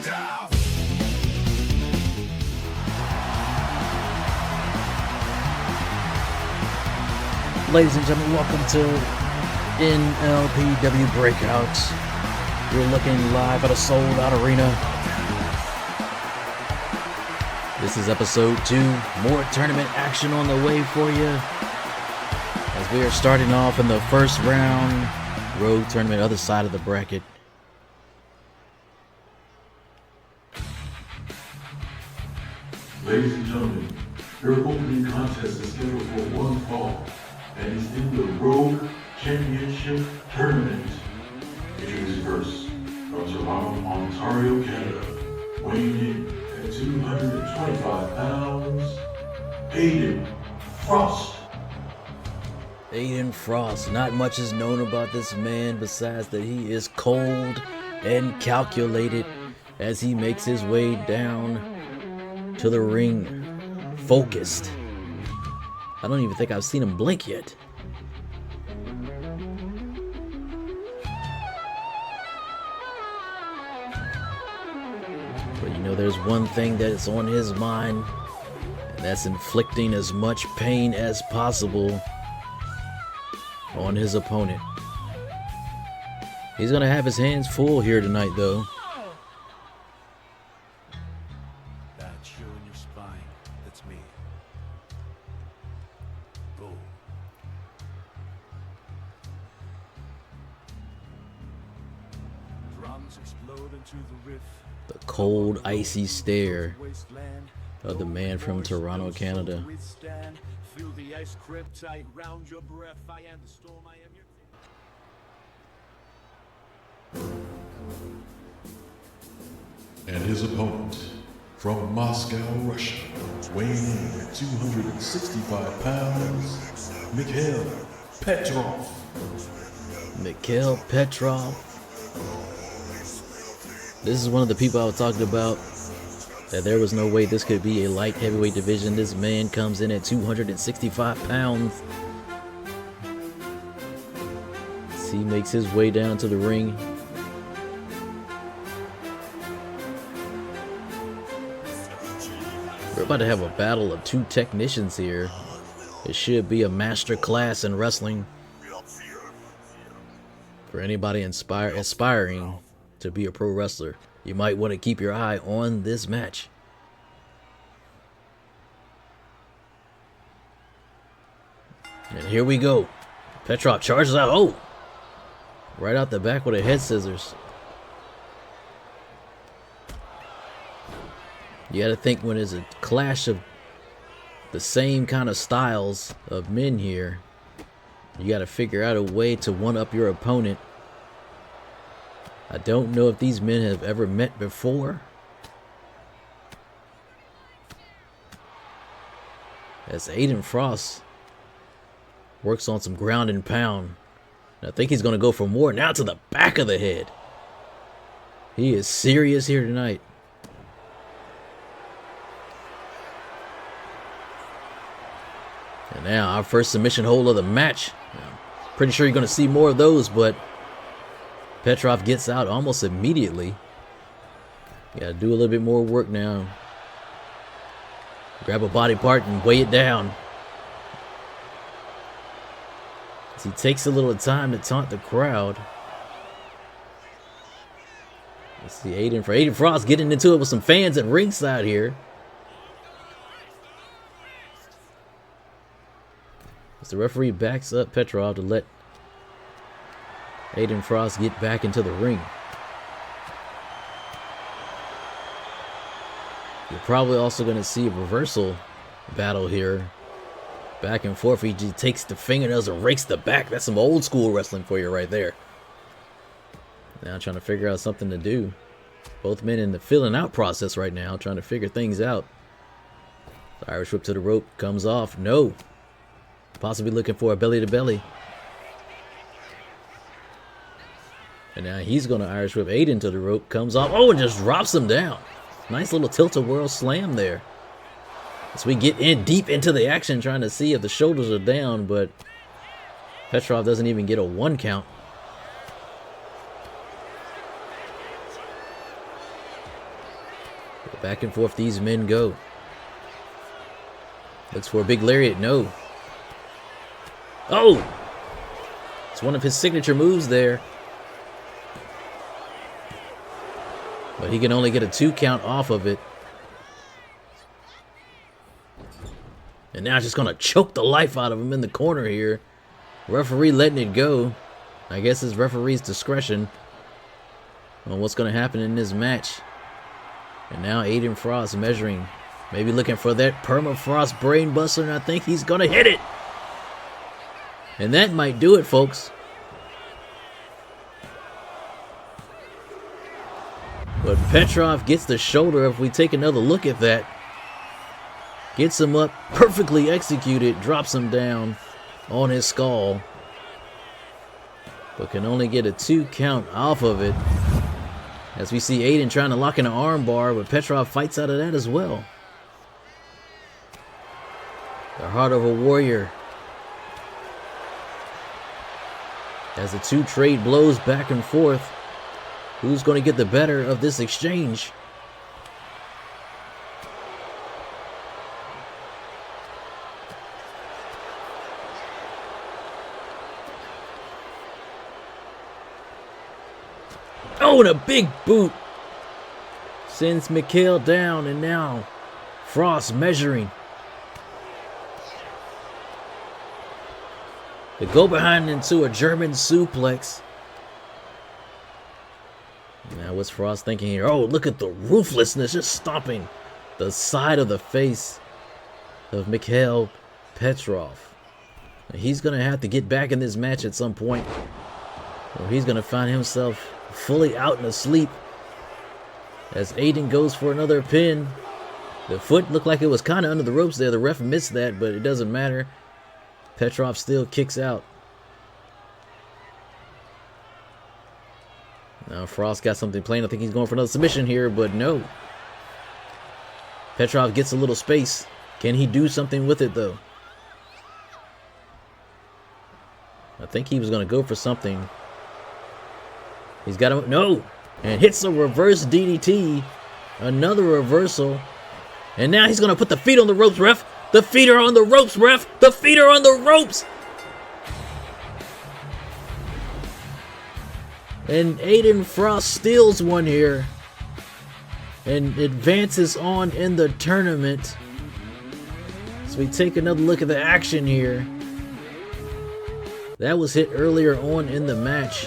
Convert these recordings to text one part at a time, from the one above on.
Ladies and gentlemen, welcome to NLPW Breakout. We're looking live at a sold-out arena. This is episode 2. More tournament action on the way for you, as we are starting off in the first round. Road tournament, other side of the bracket. Ladies and gentlemen, your opening contest is scheduled for one fall, and is in the Rogue Championship Tournament. Introducing first, from Toronto, Ontario, Canada, weighing in at 225 pounds, Aiden Frost. Aiden Frost. Not much is known about this man besides that he is cold and calculated as he makes his way down to the ring. Focused. I don't even think I've seen him blink yet. But you know, there's one thing that is on his mind, and that's inflicting as much pain as possible on his opponent. He's gonna have his hands full here tonight, though. That's you in your spine. That's me. Boom. Drums explode into the riff. The cold, icy stare of the man from Toronto, Canada. Feel the ice grip tight round your breath. I am the storm, I am your... And his opponent, from Moscow, Russia, weighing in at 265 pounds, Mikhail Petrov. Mikhail Petrov. This is one of the people I was talking about, that there was no way this could be a light heavyweight division. This man comes in at 265 pounds. As he makes his way down to the ring. We're about to have a battle of two technicians here. It should be a master class in wrestling for anybody aspiring to be a pro wrestler. You might want to keep your eye on this match. And here we go. Petrov charges out. Oh! Right out the back with a head scissors. You gotta think, when there's a clash of the same kind of styles of men here, you gotta figure out a way to one-up your opponent. I don't know if these men have ever met before. As Aiden Frost works on some ground and pound. I think he's going to go for more. Now to the back of the head. He is serious here tonight. And now our first submission hold of the match. Pretty sure you're going to see more of those, but Petrov gets out almost immediately. You gotta do a little bit more work now. Grab a body part and weigh it down. As he takes a little time to taunt the crowd. Let's see Aiden Frost getting into it with some fans at ringside here. As the referee backs up Petrov to let Aiden Frost get back into the ring. You're probably also going to see a reversal battle here. Back and forth. He just takes the fingernails and rakes the back. That's some old school wrestling for you right there. Now trying to figure out something to do. Both men in the filling out process right now, trying to figure things out. The Irish whip to the rope comes off. No. Possibly looking for a belly to belly. And now he's going to Irish whip Aiden to the rope. Comes off. Oh, and just drops him down. Nice little tilt-a-whirl slam there. As we get in deep into the action, trying to see if the shoulders are down, but Petrov doesn't even get a 1 count. Back and forth these men go. Looks for a big lariat. No. Oh! It's one of his signature moves there. But he can only get a 2 count off of it. And now just going to choke the life out of him in the corner here. Referee letting it go. I guess it's referee's discretion on what's going to happen in this match. And now Aiden Frost measuring. Maybe looking for that permafrost brain buster, and I think he's going to hit it. And that might do it, folks. But Petrov gets the shoulder. If we take another look at that. Gets him up, perfectly executed, drops him down on his skull. But can only get a 2 count off of it. As we see Aiden trying to lock in an arm bar, but Petrov fights out of that as well. The heart of a warrior. As the two trade blows back and forth, who's going to get the better of this exchange? Oh, and a big boot sends Mikhail down, and now Frost measuring. They go behind into a German suplex. Now what's Frost thinking here? Oh, look at the ruthlessness, just stomping the side of the face of Mikhail Petrov. He's going to have to get back in this match at some point, or he's going to find himself fully out and asleep. As Aiden goes for another pin. The foot looked like it was kind of under the ropes there. The ref missed that, but it doesn't matter. Petrov still kicks out. Now Frost got something planned. I think he's going for another submission here, but no. Petrov gets a little space. Can he do something with it, though? I think he was going to go for something. He's got him. No! And hits a reverse DDT. Another reversal. And now he's going to put the feet on the ropes, ref. The feet are on the ropes, ref. The feet are on the ropes. And Aiden Frost steals one here. And advances on in the tournament. So we take another look at the action here. That was hit earlier on in the match.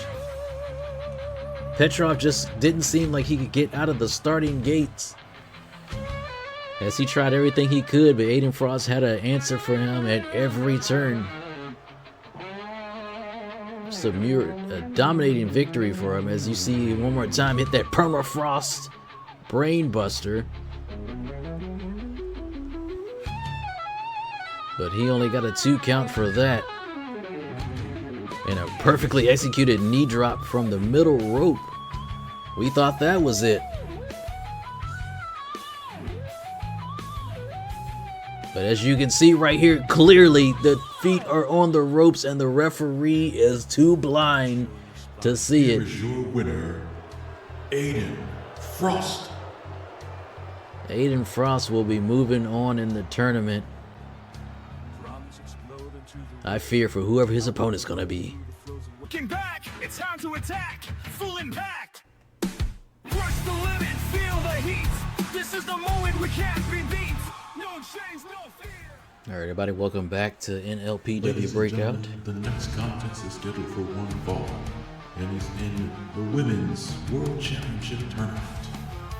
Petrov just didn't seem like he could get out of the starting gates. As he tried everything he could, but Aiden Frost had an answer for him at every turn. Just a dominating victory for him, as you see one more time hit that permafrost brain buster. But he only got a 2 count for that. And a perfectly executed knee drop from the middle rope. We thought that was it. But as you can see right here, clearly the feet are on the ropes and the referee is too blind to see it. Here is your winner, Aiden Frost. Aiden Frost will be moving on in the tournament. I fear for whoever his opponent's gonna be. Looking back, it's time to attack. Full impact. Push the limit, feel the heat. This is the moment we can't be beat. No chains, no fear. All right, everybody, welcome back to NLPW Ladies and Breakout. gentlemen, the next contest is scheduled for one fall and is in the Women's World Championship Tournament.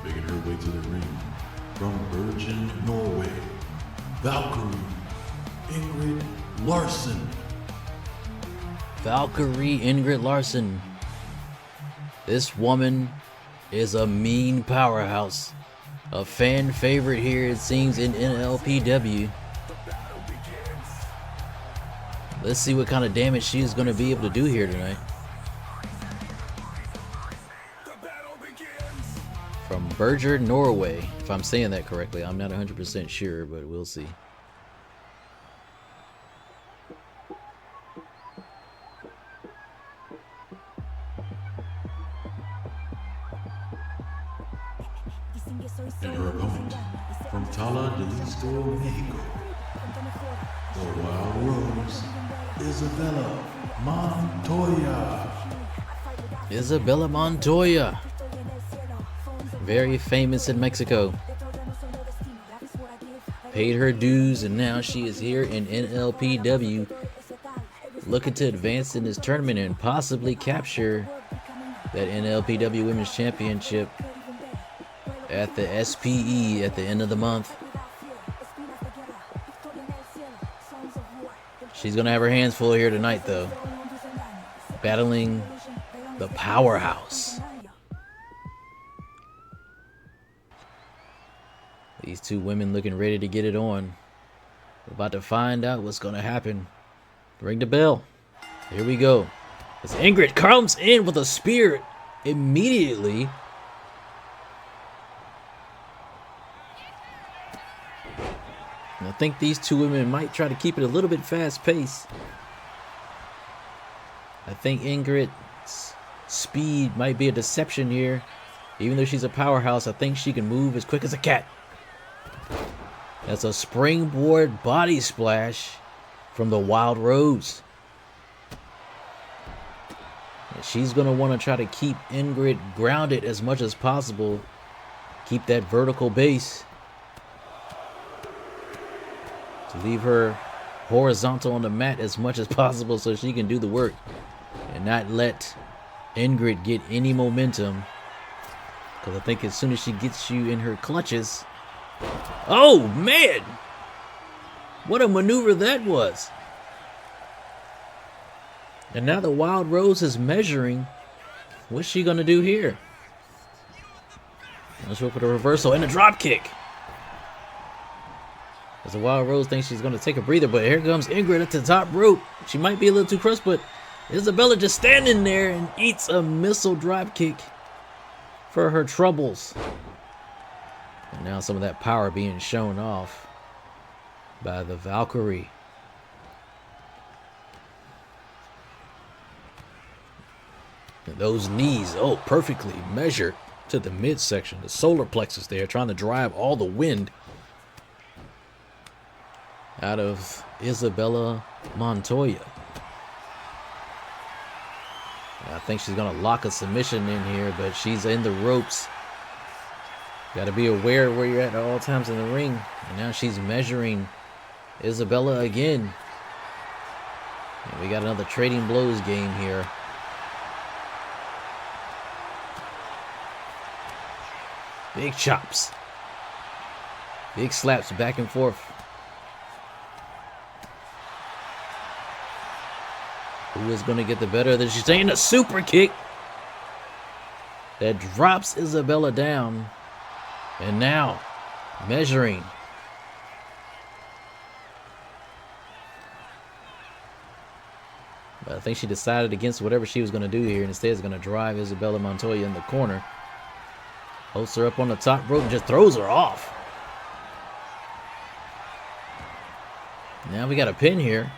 Making her way to the ring from Bergen, Norway, Valkyrie Ingrid Larson. Valkyrie Ingrid Larson. This woman is a mean powerhouse. A fan favorite here, it seems, in NLPW. Let's see what kind of damage she is going to be able to do here tonight. From Bergen, Norway, if I'm saying that correctly. I'm not 100% sure, but we'll see. And her opponent from Taladisco, Mexico, the Wild Rose, Isabella Montoya. Isabella Montoya. Very famous in Mexico. Paid her dues, and now she is here in NLPW, looking to advance in this tournament and possibly capture that NLPW Women's Championship at the SPE at the end of the month. She's going to have her hands full here tonight, though, battling the powerhouse. These two women looking ready to get it on. We're about to find out what's going to happen. Ring the bell. Here we go. As Ingrid comes in with a spear immediately. And I think these two women might try to keep it a little bit fast paced. I think Ingrid's speed might be a deception here. Even though she's a powerhouse, I think she can move as quick as a cat. That's a springboard body splash from the Wild Rose. And she's going to want to try to keep Ingrid grounded as much as possible. Keep that vertical base. To leave her horizontal on the mat as much as possible so she can do the work. And not let Ingrid get any momentum. Because I think as soon as she gets you in her clutches... Oh, man! What a maneuver that was. And now the Wild Rose is measuring. What's she going to do here? Let's go for the reversal and a drop kick. As the Wild Rose thinks she's going to take a breather, but here comes Ingrid at the top rope. She might be a little too crushed, but Isabella just standing there and eats a missile drop kick for her troubles. And now some of that power being shown off by the Valkyrie. And those knees, oh, perfectly measured to the midsection, the solar plexus there, trying to drive all the wind out of Isabella Montoya. I think she's going to lock a submission in here, but she's in the ropes. Got to be aware of where you're at all times in the ring. And now she's measuring Isabella again. And we got another trading blows game here. Big chops. Big slaps back and forth. Who is going to get the better of this? She's taking a super kick that drops Isabella down. And now, measuring. But I think she decided against whatever she was going to do here. And instead is going to drive Isabella Montoya in the corner. Holds her up on the top rope and just throws her off. Now we got a pin here.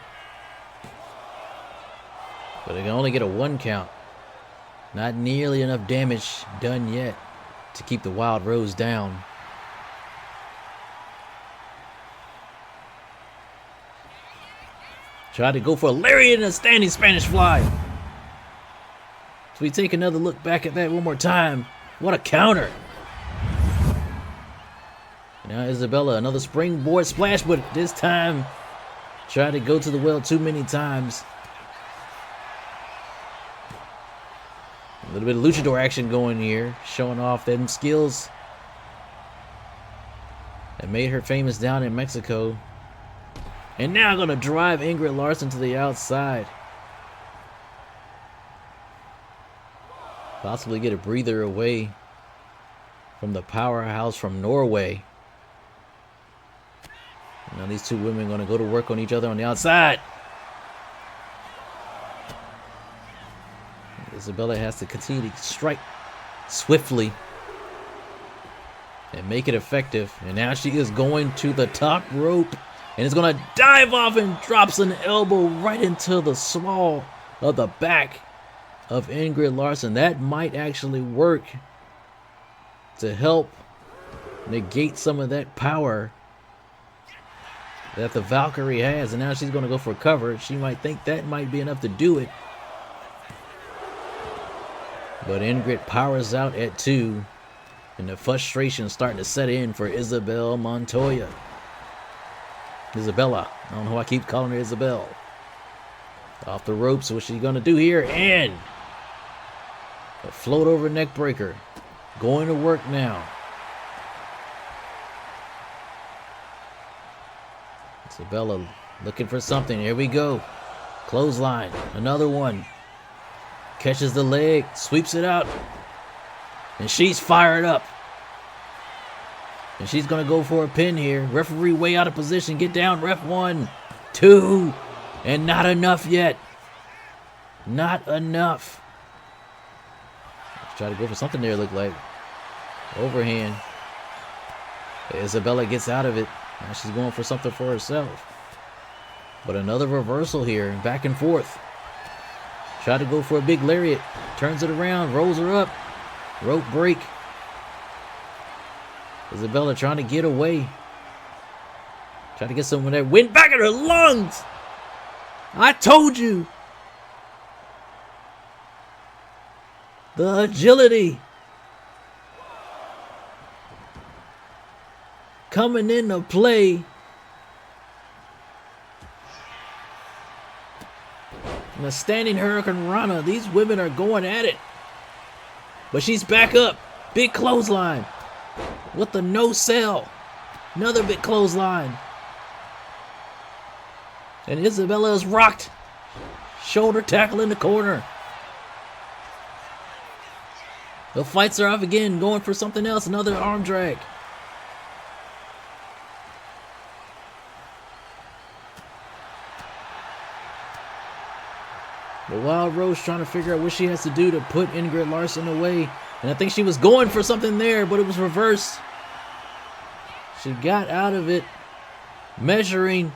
But it can only get a 1 count. Not nearly enough damage done yet to keep the Wild Rose down. Tried to go for a lariat and a standing Spanish fly. So we take another look back at that one more time. What a counter. Now Isabella, another springboard splash, but this time tried to go to the well too many times. A little bit of luchador action going here, showing off them skills that made her famous down in Mexico. And now going to drive Ingrid Larson to the outside. Possibly get a breather away from the powerhouse from Norway. Now these two women are going to go to work on each other on the outside. Isabella has to continue to strike swiftly and make it effective. And now she is going to the top rope and is going to dive off and drops an elbow right into the small of the back of Ingrid Larson. That might actually work to help negate some of that power that the Valkyrie has, and now she's going to go for cover. She might think that might be enough to do it. But Ingrid powers out at 2, and the frustration starting to set in for Isabel Montoya. Isabella. I don't know why I keep calling her Isabel. Off the ropes. What's she going to do here? And a float over neck breaker. Going to work now. Isabella looking for something. Here we go. Clothesline. Another one. Catches the leg. Sweeps it out. And she's fired up. And she's going to go for a pin here. Referee way out of position. Get down, ref. 1, 2. And not enough yet. Not enough. Let's try to go for something there, look like. Overhand. Isabella gets out of it. Now she's going for something for herself. But another reversal here. Back and forth. Try to go for a big lariat. Turns it around. Rolls her up. Rope break. Isabella trying to get away. Trying to get some of that wind back in her lungs. I told you. The agility. Coming into play. And a standing Hurricane Rana. These women are going at it. But she's back up. Big clothesline. With the no sell. Another big clothesline. And Isabella is rocked. Shoulder tackle in the corner. The fights are off again. Going for something else. Another arm drag. The Wild Rose trying to figure out what she has to do to put Ingrid Larson away. And I think she was going for something there, but it was reversed. She got out of it. Measuring.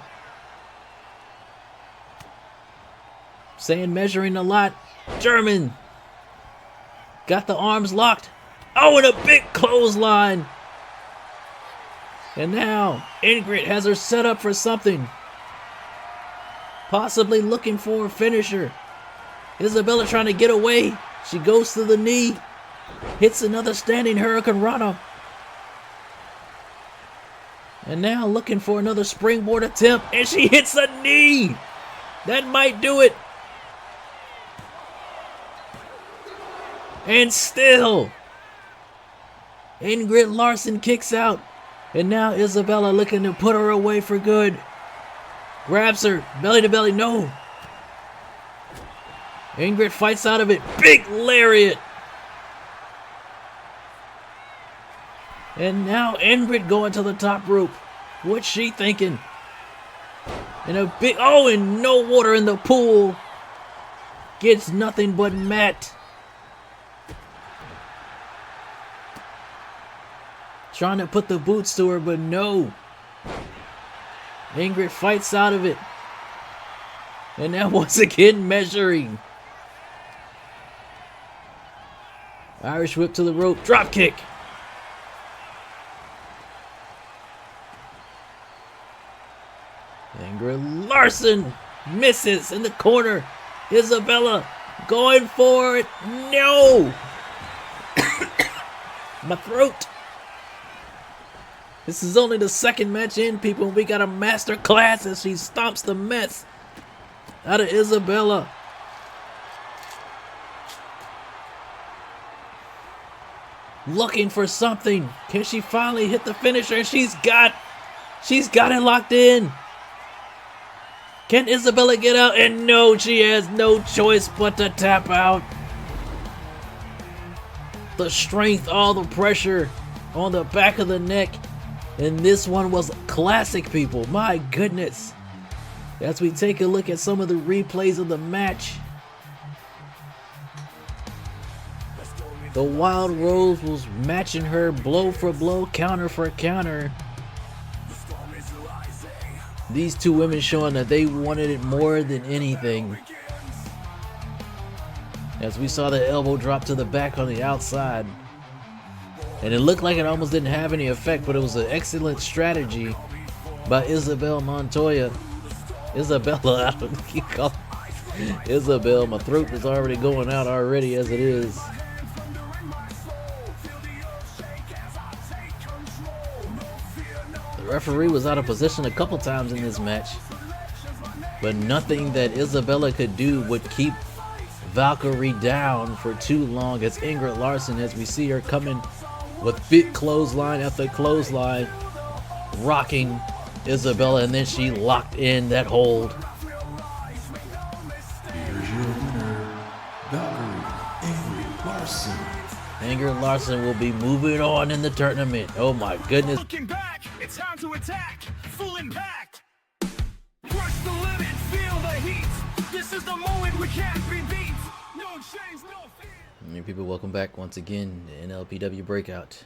Saying measuring a lot. German. Got the arms locked. Oh, and a big clothesline. And now Ingrid has her set up for something. Possibly looking for a finisher. Isabella trying to get away. She goes to the knee. Hits another standing Hurricane Rana. And now looking for another springboard attempt. And she hits a knee. That might do it. And still, Ingrid Larson kicks out. And now Isabella looking to put her away for good. Grabs her. Belly to belly. No. Ingrid fights out of it. Big lariat. And now Ingrid going to the top rope. What's she thinking? And a big... Oh, and no water in the pool. Gets nothing but mat. Trying to put the boots to her, but no. Ingrid fights out of it. And now once again measuring. Irish whip to the rope. Drop kick. Ingrid Larson misses in the corner. Isabella going for it. No. My throat. This is only the second match in, people. We got a master class as she stomps the mess out of Isabella. Looking for something. Can she finally hit the finisher? She's got it locked in. Can Isabella get out? And no, she has no choice but to tap out. The strength, all the pressure on the back of the neck. And this one was classic, people. My goodness. As we take a look at some of the replays of the match. The Wild Rose was matching her blow for blow, counter for counter. These two women showing that they wanted it more than anything. As we saw the elbow drop to the back on the outside. And it looked like it almost didn't have any effect, but it was an excellent strategy by Isabel Montoya. Isabella, I don't keep calling Isabel. My throat is already going out already as it is. The referee was out of position a couple times in this match, but nothing that Isabella could do would keep Valkyrie down for too long. As Ingrid Larson, as we see her coming with big clothesline after clothesline, rocking Isabella, and then she locked in that hold. Here's your winner, Valkyrie Ingrid Larson. Ingrid Larson will be moving on in the tournament. Oh my goodness. Looking back, it's time to attack. Full impact. Crush the limit, feel the heat. This is the moment we can't be beat. No chains, no fear. Hey people, welcome back once again to NLPW Breakout.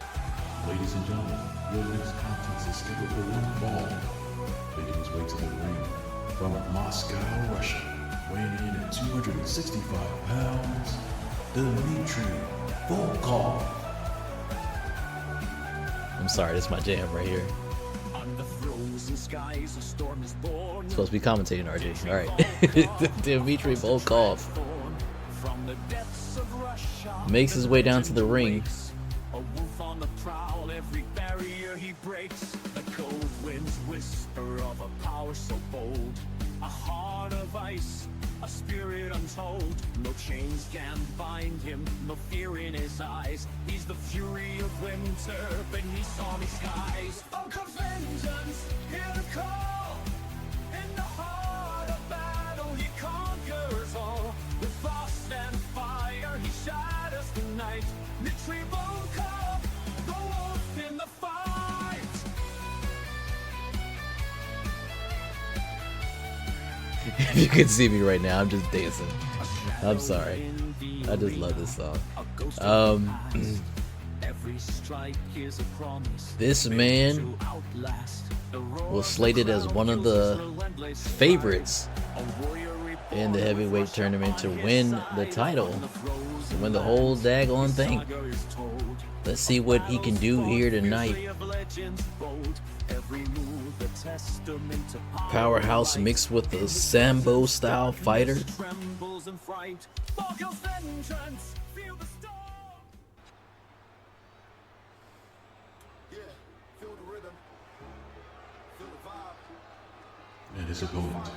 Ladies and gentlemen, your next contest is scheduled for one fall. Making his way to the ring from Moscow, Russia, weighing in at 265 pounds, Dmitry Volkov. I'm sorry, this is my jam right here. On the frozen skies, a storm is born. Supposed to be commentating, RJ. Alright. Dmitry Volkov From the depths of Russia, makes his way down to the ring. a wolf on the prowl, every barrier he breaks. The cold winds whisper of a power so bold. A heart of ice, a spirit untold. No chains can bind him, no fear in his eyes. He's the fury of winter beneath stormy skies. Oak of vengeance, hear the call. In the heart of battle, he conquers all. With frost and fire, he shatters the night. Dmitry Volkov, the wolf in the fight. If you can see me right now, I'm just dancing. I'm sorry. I just love this song. This man was slated as one of the favorites in the heavyweight tournament to win the title, to win the whole daggone thing. Let's see what he can do here tonight. Powerhouse mixed with a Sambo style fighter. And his opponent,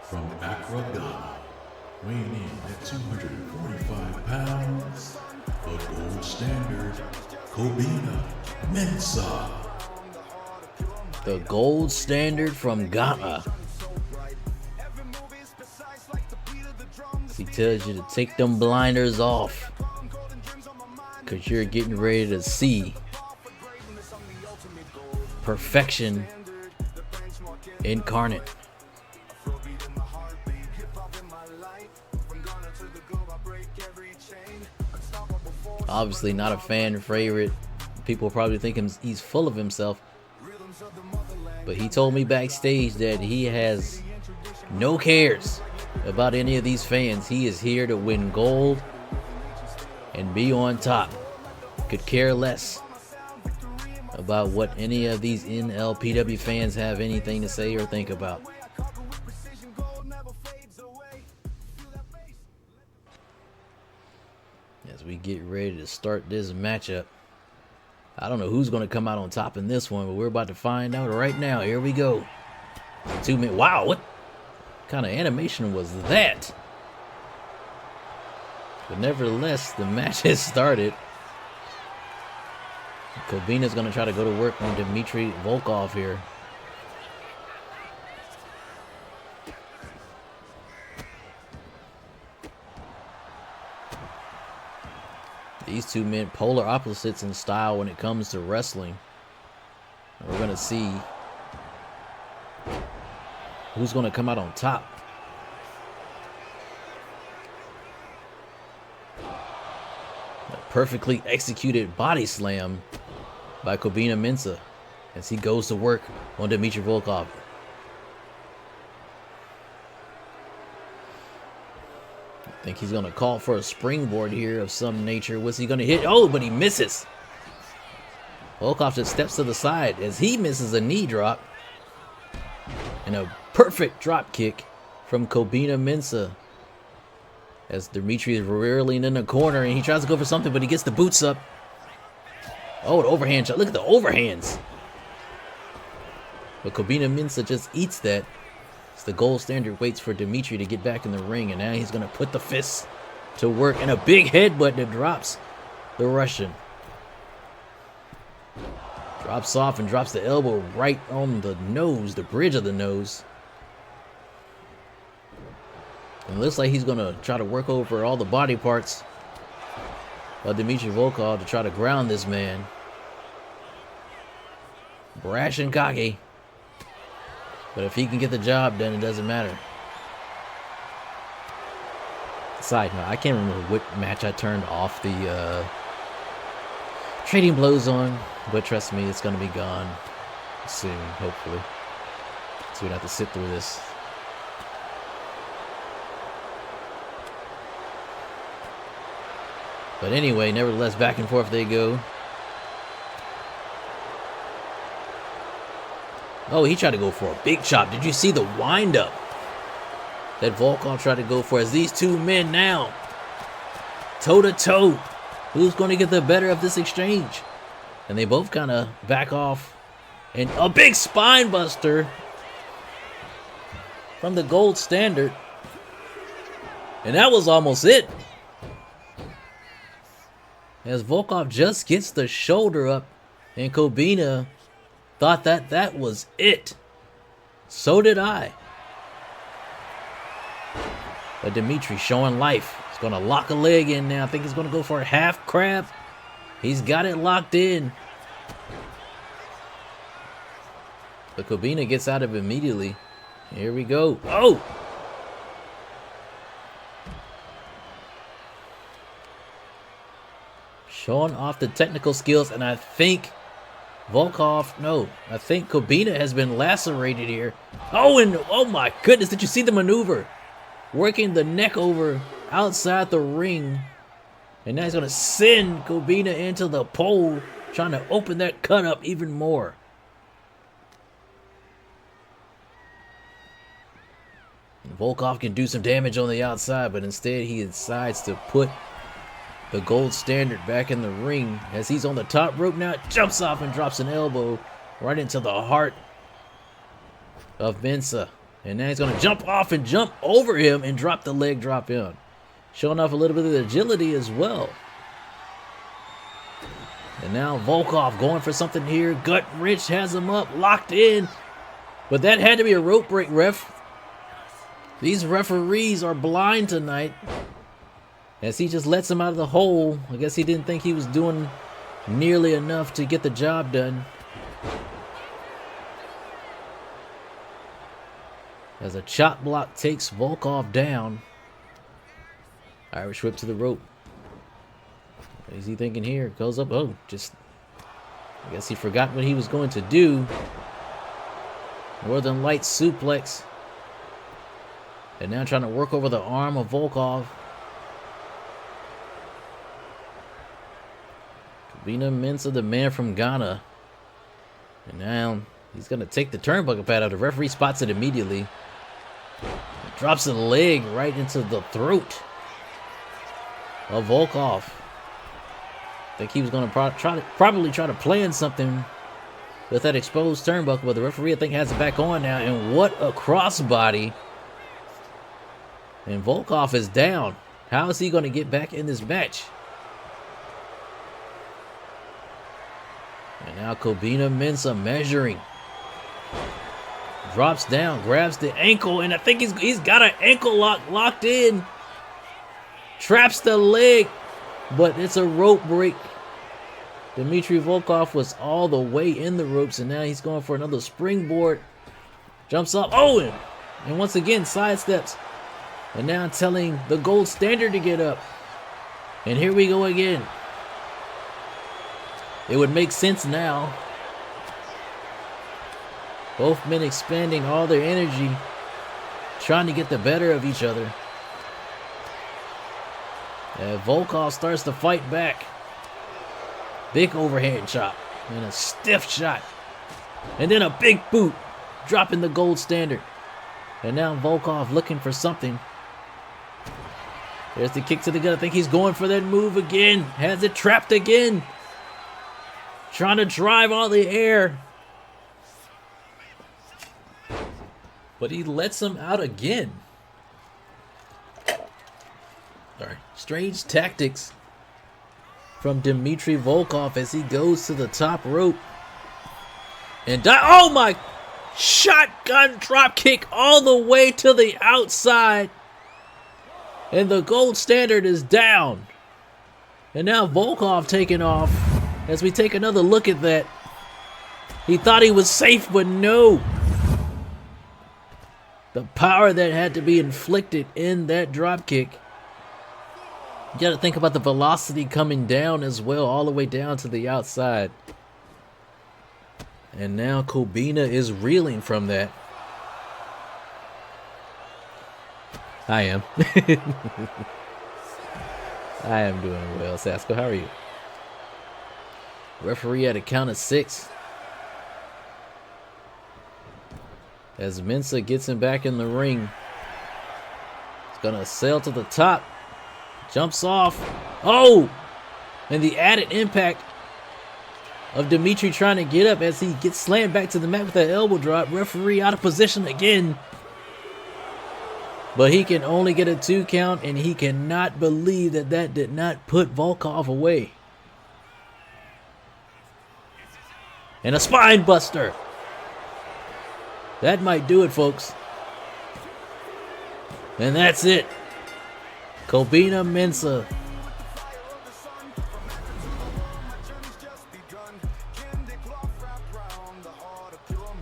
from Accra, Ghana, weighing in at 245 pounds, the gold standard, Kobina Mensah. The gold standard from Ghana. He tells you to take them blinders off, because you're getting ready to see perfection incarnate. Obviously not a fan favorite. People probably think he's full of himself. But he told me backstage that he has no cares about any of these fans. He is here to win gold and be on top. Could care less about what any of these NLPW fans have anything to say or think about. As we get ready to start this matchup, I don't know who's going to come out on top in this one, but we're about to find out right now. Here we go. 2 minutes. Wow, what kind of animation was that? But nevertheless, the match has started. Kobina's going to try to go to work on Dmitry Volkov here. These two men, polar opposites in style when it comes to wrestling. We're going to see who's going to come out on top. A perfectly executed body slam by Kobina Mensah as he goes to work on Dmitry Volkov. I think he's going to call for a springboard here of some nature. What's he going to hit? Oh, but he misses. Volkov just steps to the side as he misses a knee drop. And a perfect drop kick from Kobina Mensah. As Dimitri is rearing in the corner and he tries to go for something, but he gets the boots up. Oh, the overhand shot. Look at the overhands. But Kobina Mensah just eats that. As the gold standard waits for Dimitri to get back in the ring. And now he's going to put the fists to work. And a big headbutt that drops the Russian. Drops off and drops the elbow right on the nose, the bridge of the nose. And it looks like he's going to try to work over all the body parts of Dmitry Volkov to try to ground this man. Brash and cocky. But if he can get the job done, it doesn't matter. Side note, I can't remember what match I turned off the trading blows on. But trust me, it's going to be gone soon, hopefully. So we don't have to sit through this. But anyway, nevertheless, back and forth they go. Oh, he tried to go for a big chop. Did you see the wind-up that Volkov tried to go for? As these two men now, toe-to-toe. Who's going to get the better of this exchange? And they both kind of back off. And a big spine buster from the gold standard. And that was almost it. As Volkov just gets the shoulder up. And Kobina thought that that was it. So did I. But Dimitri showing life. He's going to lock a leg in now. I think he's going to go for a half crab. He's got it locked in. But Kobina gets out of it immediately. Here we go. Oh! Showing off the technical skills. And I think Volkov, no. I think Kobina has been lacerated here. Oh, and oh my goodness. Did you see the maneuver? Working the neck over outside the ring. And now he's going to send Kobina into the pole, trying to open that cut up even more. And Volkov can do some damage on the outside, but instead he decides to put the gold standard back in the ring. As he's on the top rope now, jumps off and drops an elbow right into the heart of Mensah. And now he's going to jump off and jump over him and drop the leg drop in. Showing off a little bit of agility as well. And now Volkov going for something here. Gut wrench has him up, locked in. But that had to be a rope break, ref. These referees are blind tonight. As he just lets him out of the hole. I guess he didn't think he was doing nearly enough to get the job done. As a chop block takes Volkov down. Irish whip to the rope. What is he thinking here? Goes up. Oh, just... I guess he forgot what he was going to do. Northern Light suplex. And now trying to work over the arm of Volkov. Kobina Mensah, the man from Ghana. And now he's going to take the turnbuckle pad out. The referee spots it immediately. Drops the leg right into the throat of Volkov. I think he was going to probably try to plan something with that exposed turnbuckle, but the referee I think has it back on now. And what a crossbody. And Volkov is down. How is he going to get back in this match? And now Kobina Mensah measuring. Drops down, grabs the ankle, and I think he's got an ankle lock locked in. Traps the leg, but it's a rope break. Dmitry Volkov was all the way in the ropes, and now he's going for another springboard. Jumps up, oh, and once again sidesteps. And now telling the gold standard to get up. And here we go again. It would make sense now. Both men expending all their energy, trying to get the better of each other. And Volkov starts to fight back. Big overhand chop. And a stiff shot. And then a big boot, dropping the gold standard. And now Volkov looking for something. There's the kick to the gut. I think he's going for that move again. Has it trapped again. Trying to drive all the air. But he lets him out again. Sorry. Strange tactics from Dmitry Volkov as he goes to the top rope. And oh my! Shotgun drop kick all the way to the outside. And the gold standard is down. And now Volkov taking off. As we take another look at that. He thought he was safe, but no. The power that had to be inflicted in that drop kick. You got to think about the velocity coming down as well, all the way down to the outside. And now Kobina is reeling from that. I am. I am doing well. Sasko, how are you? Referee at a count of 6. As Mensah gets him back in the ring. He's gonna sail to the top. Jumps off. Oh! And the added impact of Dmitry trying to get up as he gets slammed back to the mat with that elbow drop. Referee out of position again. But he can only get a 2 count, and he cannot believe that that did not put Volkov away. And a spine buster. That might do it, folks. And that's it. Kobina Mensah.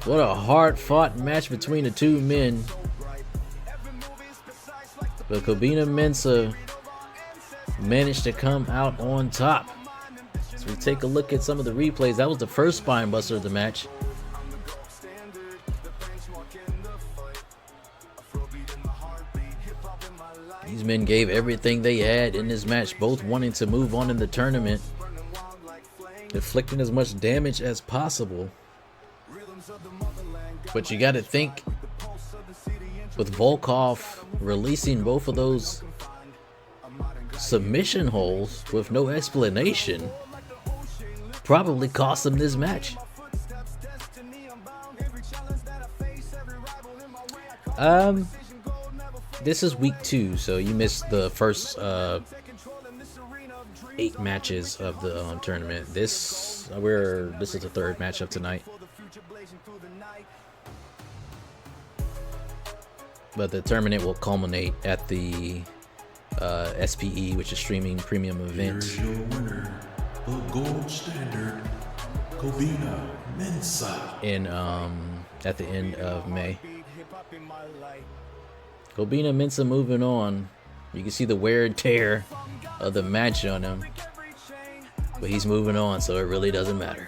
What a hard-fought match between the two men. But Kobina Mensah managed to come out on top. So we take a look at some of the replays. That was the first spine buster of the match. These men gave everything they had in this match, both wanting to move on in the tournament, inflicting as much damage as possible. But you got to think, with Volkov releasing both of those submission holds with no explanation, probably cost him this match. This is week 2, so you missed the first 8 matches of the tournament. This is the 3rd matchup tonight. But the tournament will culminate at the SPE, which is streaming premium event. Here's your winner, the gold standard, Kobina Mensah. In at the end of May. Kobina Mensah moving on. You can see the wear and tear of the match on him. But he's moving on, so it really doesn't matter.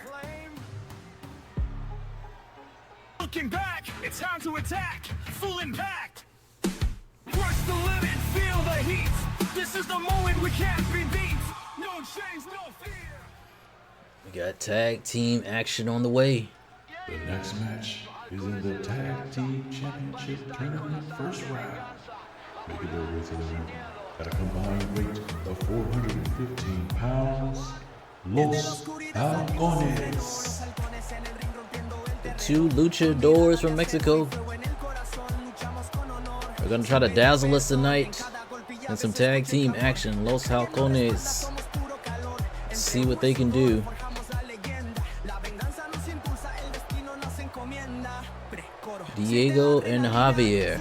Looking back, it's time to attack. Full impact. Push the limit, feel the heat. This is the moment we can't be beat. No change, no fear. We got tag team action on the way. The next match is in the Tag Team Championship Tournament first round. Making their way to the ring at a combined weight of 415 pounds, Los Halcones. The 2 luchadors from Mexico. We're going to try to dazzle us tonight in some tag team action. Los Halcones. See what they can do. Diego and Javier.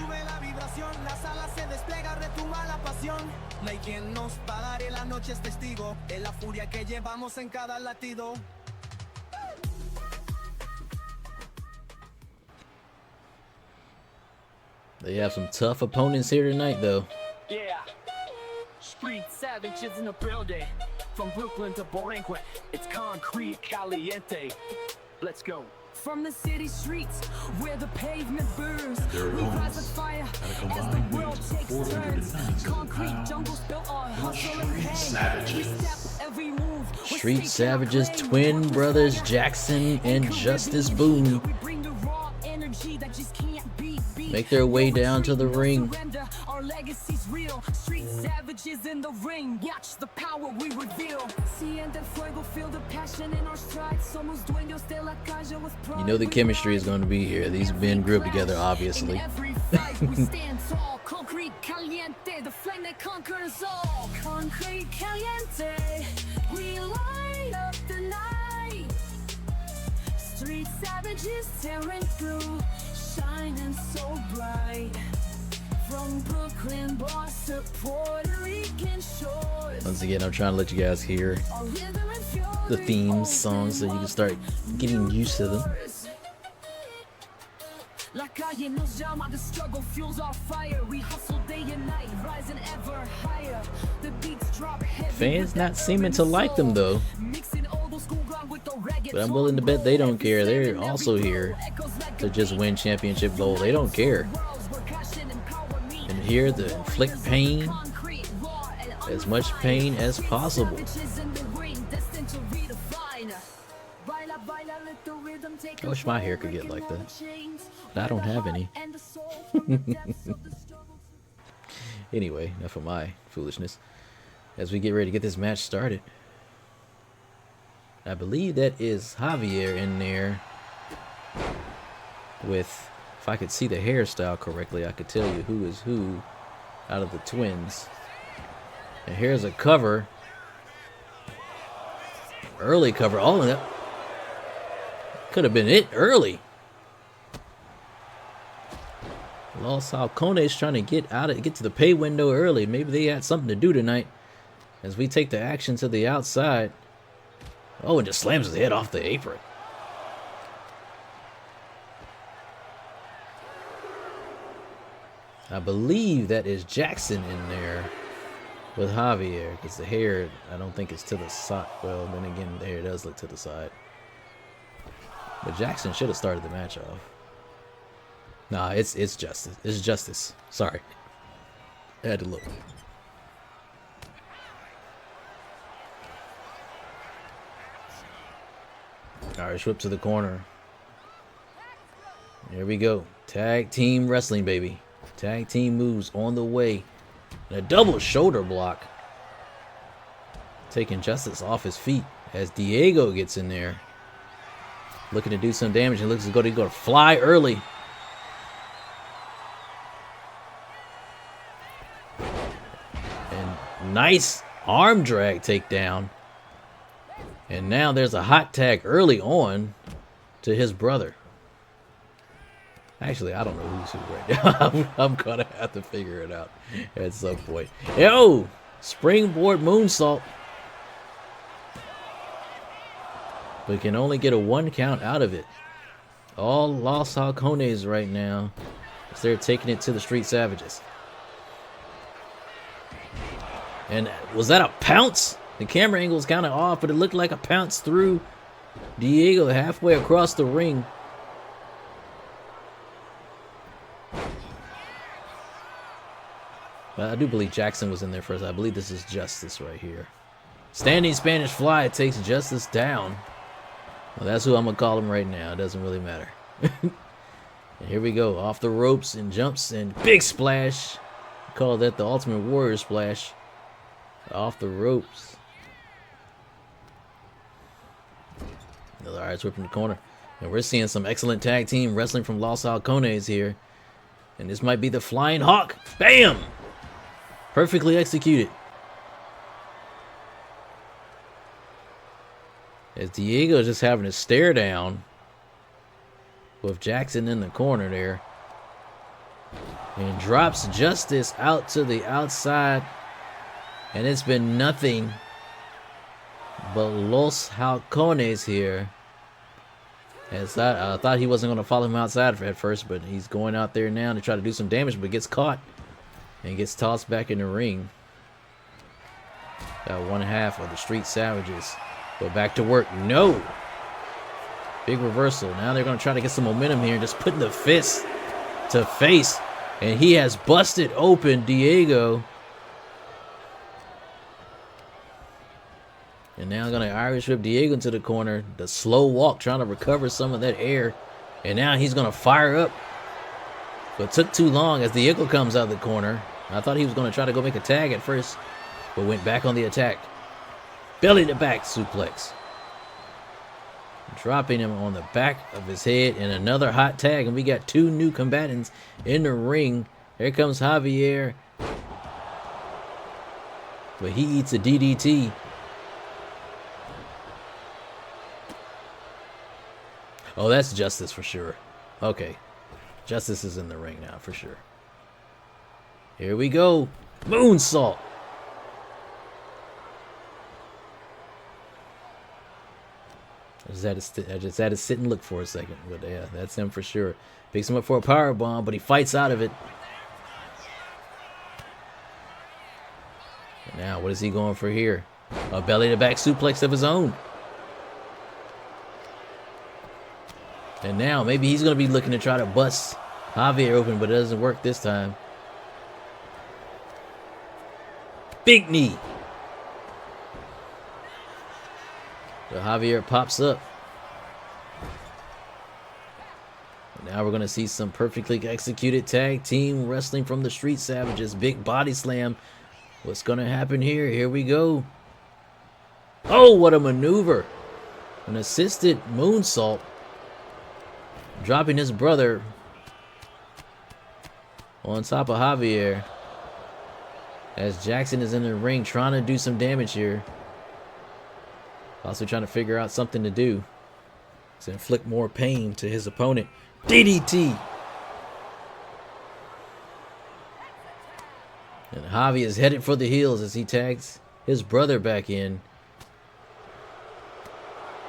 They have some tough opponents here tonight, though. Yeah, street savages in the building. From Brooklyn to Borinquen, it's concrete caliente. Let's go. From the city streets where the pavement burns, Their we rise with opponents fire at a as combined the world weight of takes turns. 497 Concrete pounds, jungles built on the hustle and street pain. savages. We step every move. We're Street staking our Savages, claim. twin brothers Jackson and Justice Boone We bring the raw energy that just can't be beat. make their way down to the ring. Surrender. Our legacy's real. Street savages in the ring. Watch the power we reveal. Siente fuego, feel the passion in our stride. Somos dueños de la calle with pride. You know the chemistry is going to be here. These men grew up together, obviously. In every fight we stand tall. Concrete caliente, the flame that conquers all. Concrete caliente, we light up the night. Street savages tearing through, shining so bright. From Brooklyn, Boston, Puerto Rican shores. Once again, I'm trying to let you guys hear Our rhythm and fury the themes, songs, so you can start getting used to them. La calle nos llama, the struggle fuels our fire. We hustle day and night, rising ever higher. The beats drop heavy. Fans not seeming to like them though, but I'm willing to bet they don't care. They're also here to just win championship gold. They don't care. And here to inflict pain, as much pain as possible. I wish my hair could get like that, but I don't have any. Anyway, enough of my foolishness. As we get ready to get this match started, I believe that is Javier in there with, if I could see the hairstyle correctly, I could tell you who is who out of the twins. And here's a cover, early cover. Oh, that could have been it early. Los Halcones trying to get to the pay window early. Maybe they had something to do tonight. As we take the action to the outside. Oh, and just slams his head off the apron. I believe that is Jackson in there with Javier, because the hair, I don't think it's to the side. Well, then again, the hair does look to the side. But Jackson should have started the match off. Nah, it's Justice. It's Justice. Sorry. I had to look. Irish whip to the corner. Here we go. Tag team wrestling, baby. Tag team moves on the way. And a double shoulder block. Taking Justice off his feet as Diego gets in there. Looking to do some damage. And looks as though he's going to fly early. And nice arm drag takedown. And now there's a hot tag early on to his brother. Actually, I don't know who's who right now. I'm gonna have to figure it out at some point. Yo! Springboard moonsault. But can only get a 1 count out of it. All Los Halcones right now, as they're taking it to the Street Savages. And was that a pounce? The camera angle is kind of off, but it looked like a pounce through Diego halfway across the ring. I do believe Jackson was in there first. I believe this is Justice right here. Standing Spanish Fly takes Justice down. Well, that's who I'm going to call him right now. It doesn't really matter. And here we go. Off the ropes and jumps and big splash. Call that the Ultimate Warrior splash. Off the ropes. Another Irish whip in the corner. And we're seeing some excellent tag team wrestling from Los Halcones here. And this might be the Flying Hawk. Bam! Perfectly executed. As Diego is just having a stare down with Jackson in the corner there. And drops Justice out to the outside. And it's been nothing but Los Halcones here. As I thought he wasn't going to follow him outside at first, but he's going out there now to try to do some damage, but gets caught and gets tossed back in the ring. Got 1/2 of the Street Savages. Go back to work. No! Big reversal. Now they're going to try to get some momentum here, just putting the fist to face. And he has busted open Diego. And now gonna Irish whip Diego into the corner. The slow walk, trying to recover some of that air. And now he's gonna fire up. But it took too long as Diego comes out of the corner. I thought he was gonna try to go make a tag at first, but went back on the attack. Belly to back suplex. Dropping him on the back of his head, and another hot tag. And we got two new combatants in the ring. Here comes Javier. But he eats a DDT. Oh, that's Justice for sure. Okay. Justice is in the ring now for sure. Here we go. Moonsault. I just had to sit and look for a second. But yeah, that's him for sure. Picks him up for a power bomb, but he fights out of it. And now, what is he going for here? A belly to back suplex of his own. And now, maybe he's going to be looking to try to bust Javier open, but it doesn't work this time. Big knee. So Javier pops up. And now we're going to see some perfectly executed tag team wrestling from the Street Savages. Big body slam. What's going to happen here? Here we go. Oh, what a maneuver. An assisted moonsault. Dropping his brother on top of Javier. As Jackson is in the ring trying to do some damage here. Also trying to figure out something to do to inflict more pain to his opponent. DDT. And Javi is headed for the heels as he tags his brother back in.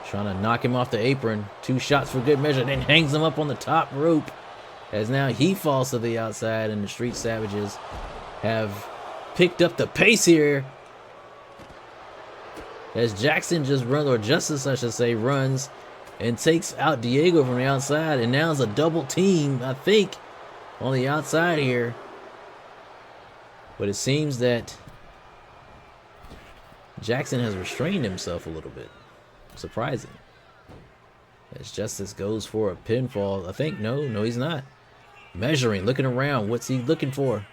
Trying to knock him off the apron. 2 shots for good measure. Then hangs him up on the top rope. As now he falls to the outside and the Street Savages have picked up the pace here. As Jackson just runs, or Justice I should say, runs and takes out Diego from the outside. And now it's a double team, I think, on the outside here. But it seems that Jackson has restrained himself a little bit. Surprising. As Justice goes for a pinfall. I think, no, he's not. Measuring, looking around. What's he looking for?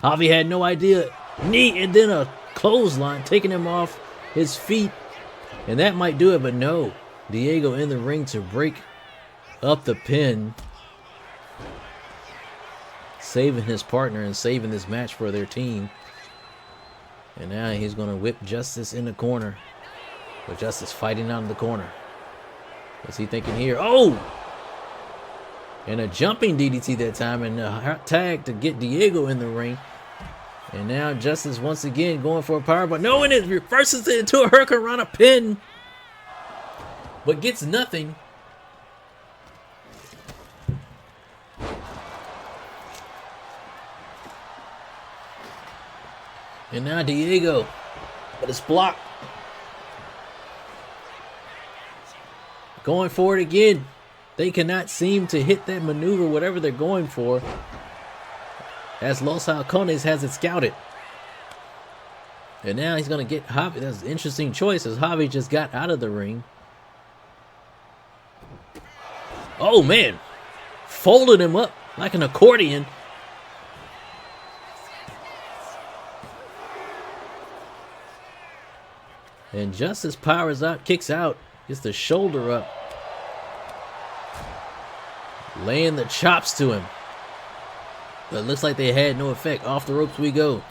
Javi had no idea. Knee and then a clothesline, taking him off his feet. And that might do it, but no. Diego in the ring to break up the pin. Saving his partner and saving this match for their team. And now he's going to whip Justice in the corner. But Justice fighting out of the corner. What's he thinking here? Oh! And a jumping DDT that time. And a hot tag to get Diego in the ring. And now Justice once again going for a powerbomb. No, and it reverses it into a Hurricanrana pin. But gets nothing. And now Diego. But it's blocked. Going for it again. They cannot seem to hit that maneuver, whatever they're going for. As Los Halcones has it scouted. And now he's going to get Javi. That's an interesting choice as Javi just got out of the ring. Oh, man. Folded him up like an accordion. And Justice powers out, kicks out. Gets the shoulder up. Laying the chops to him. But it looks like they had no effect. Off the ropes we go.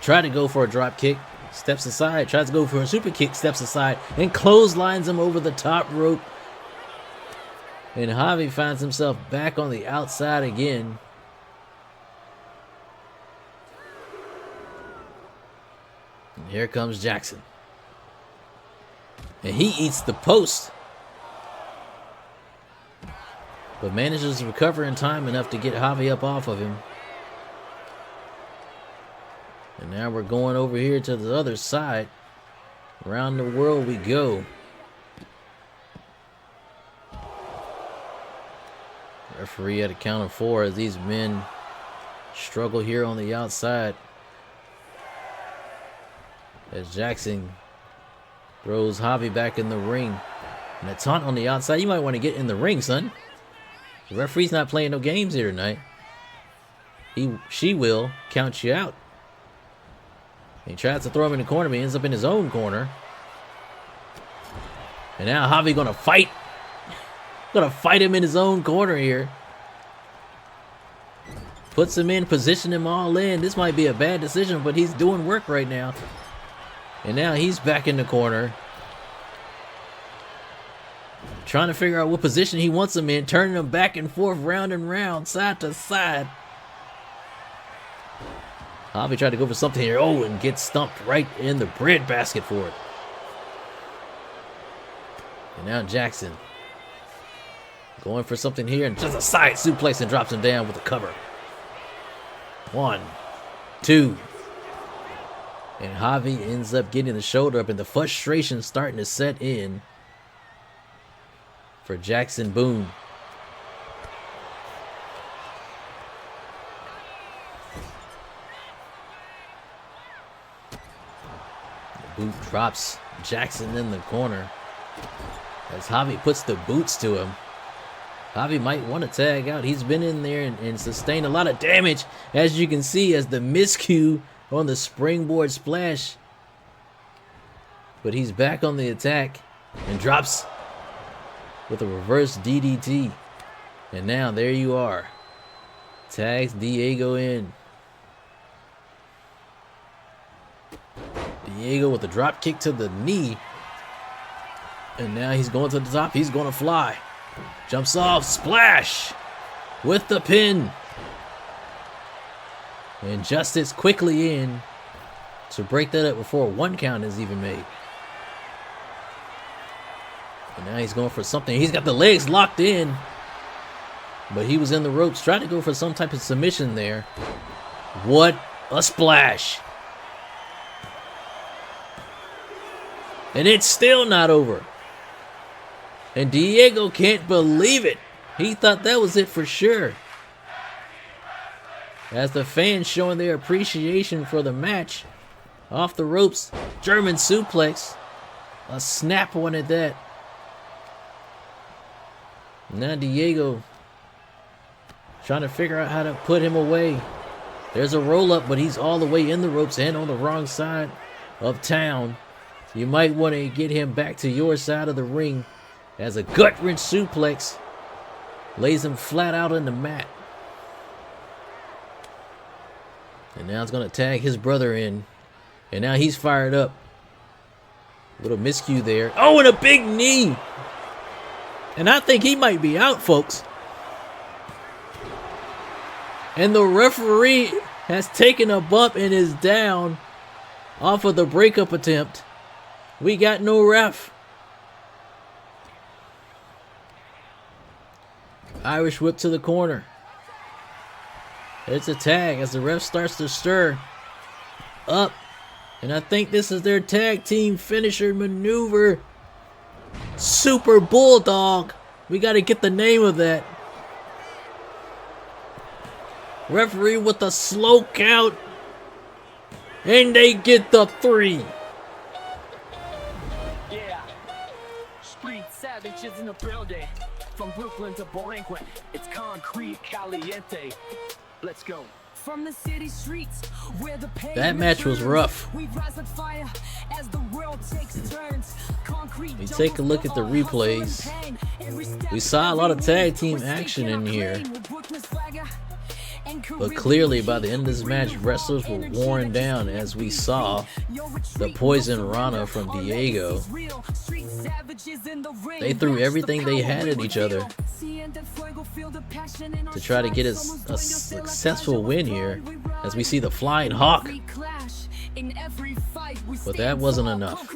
Tried to go for a drop kick. Steps aside. Tries to go for a super kick. Steps aside. And clotheslines him over the top rope. And Javi finds himself back on the outside again. And here comes Jackson. And he eats the post. But manages to recover in time enough to get Javi up off of him. And now we're going over here to the other side. Around the world we go. Referee at a count of 4 as these men struggle here on the outside. As Jackson Throws Javi back in the ring. And a taunt on the outside. You might want to get in the ring, son. The referee's not playing no games here tonight. She will count you out. He tries to throw him in the corner, but he ends up in his own corner. And now Javi gonna fight. Gonna fight him in his own corner here. Puts him in, position him all in. This might be a bad decision, but he's doing work right now. And now he's back in the corner. Trying to figure out what position he wants him in. Turning him back and forth, round and round, side to side. Javi tried to go for something here. Oh, and gets stumped right in the bread basket for it. And now Jackson going for something here. And just a side suplex and drops him down with a cover. 1, 2. And Javi ends up getting the shoulder up. And the frustration starting to set in for Jackson Boone. The boot drops Jackson in the corner as Javi puts the boots to him. Javi might want to tag out. He's been in there and sustained a lot of damage, as you can see, as the miscue on the springboard splash. But he's back on the attack and drops with a reverse DDT. And now there you are. Tags Diego in. Diego with a drop kick to the knee. And now he's going to the top. He's going to fly. Jumps off. Splash with the pin. And Justice quickly in to break that up before 1 count is even made. And now he's going for something. He's got the legs locked in. But he was in the ropes. Tried to go for some type of submission there. What a splash. And it's still not over. And Diego can't believe it. He thought that was it for sure. As the fans showing their appreciation for the match. Off the ropes. German suplex. A snap one at that. Now Diego trying to figure out how to put him away. There's a roll up, but he's all the way in the ropes and on the wrong side of town. So you might want to get him back to your side of the ring as a gut wrench suplex lays him flat out on the mat. And now it's going to tag his brother in. And now he's fired up. Little miscue there. Oh, and a big knee. And I think he might be out, folks. And the referee has taken a bump and is down off of the breakup attempt. We got no ref. Irish whip to the corner. It's a tag as the ref starts to stir up. And I think this is their tag team finisher maneuver. Super Bulldog. We got to get the name of that. Referee with a slow count. And they get the 3. Yeah. Street savages in the building. From Brooklyn to Borinquen, it's concrete caliente. Let's go. From the city streets where the That match was rough. We rise like fire as the world takes turns. Concrete We take a look at the replays. We saw a lot of tag team action in here. But clearly by the end of this match, wrestlers were worn down as we saw the Poison Rana from Diego. They threw everything they had at each other to try to get us a successful win here as we see the Flying Hawk. But that wasn't enough.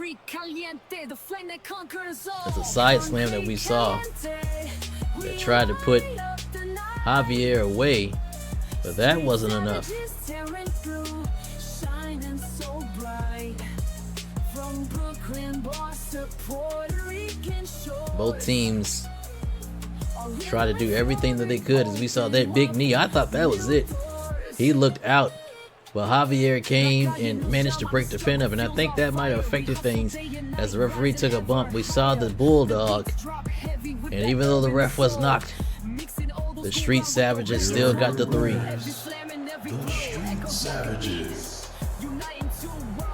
It's a side slam that we saw that tried to put Javier away. But that wasn't enough. Both teams try to do everything that they could as we saw that big knee. I thought that was it. He looked out. But Javier came and managed to break the pin up, and I think that might have affected things as the referee took a bump. We saw the Bulldog, and even though the ref was knocked, the Street Savages still got the 3. The Street Savages.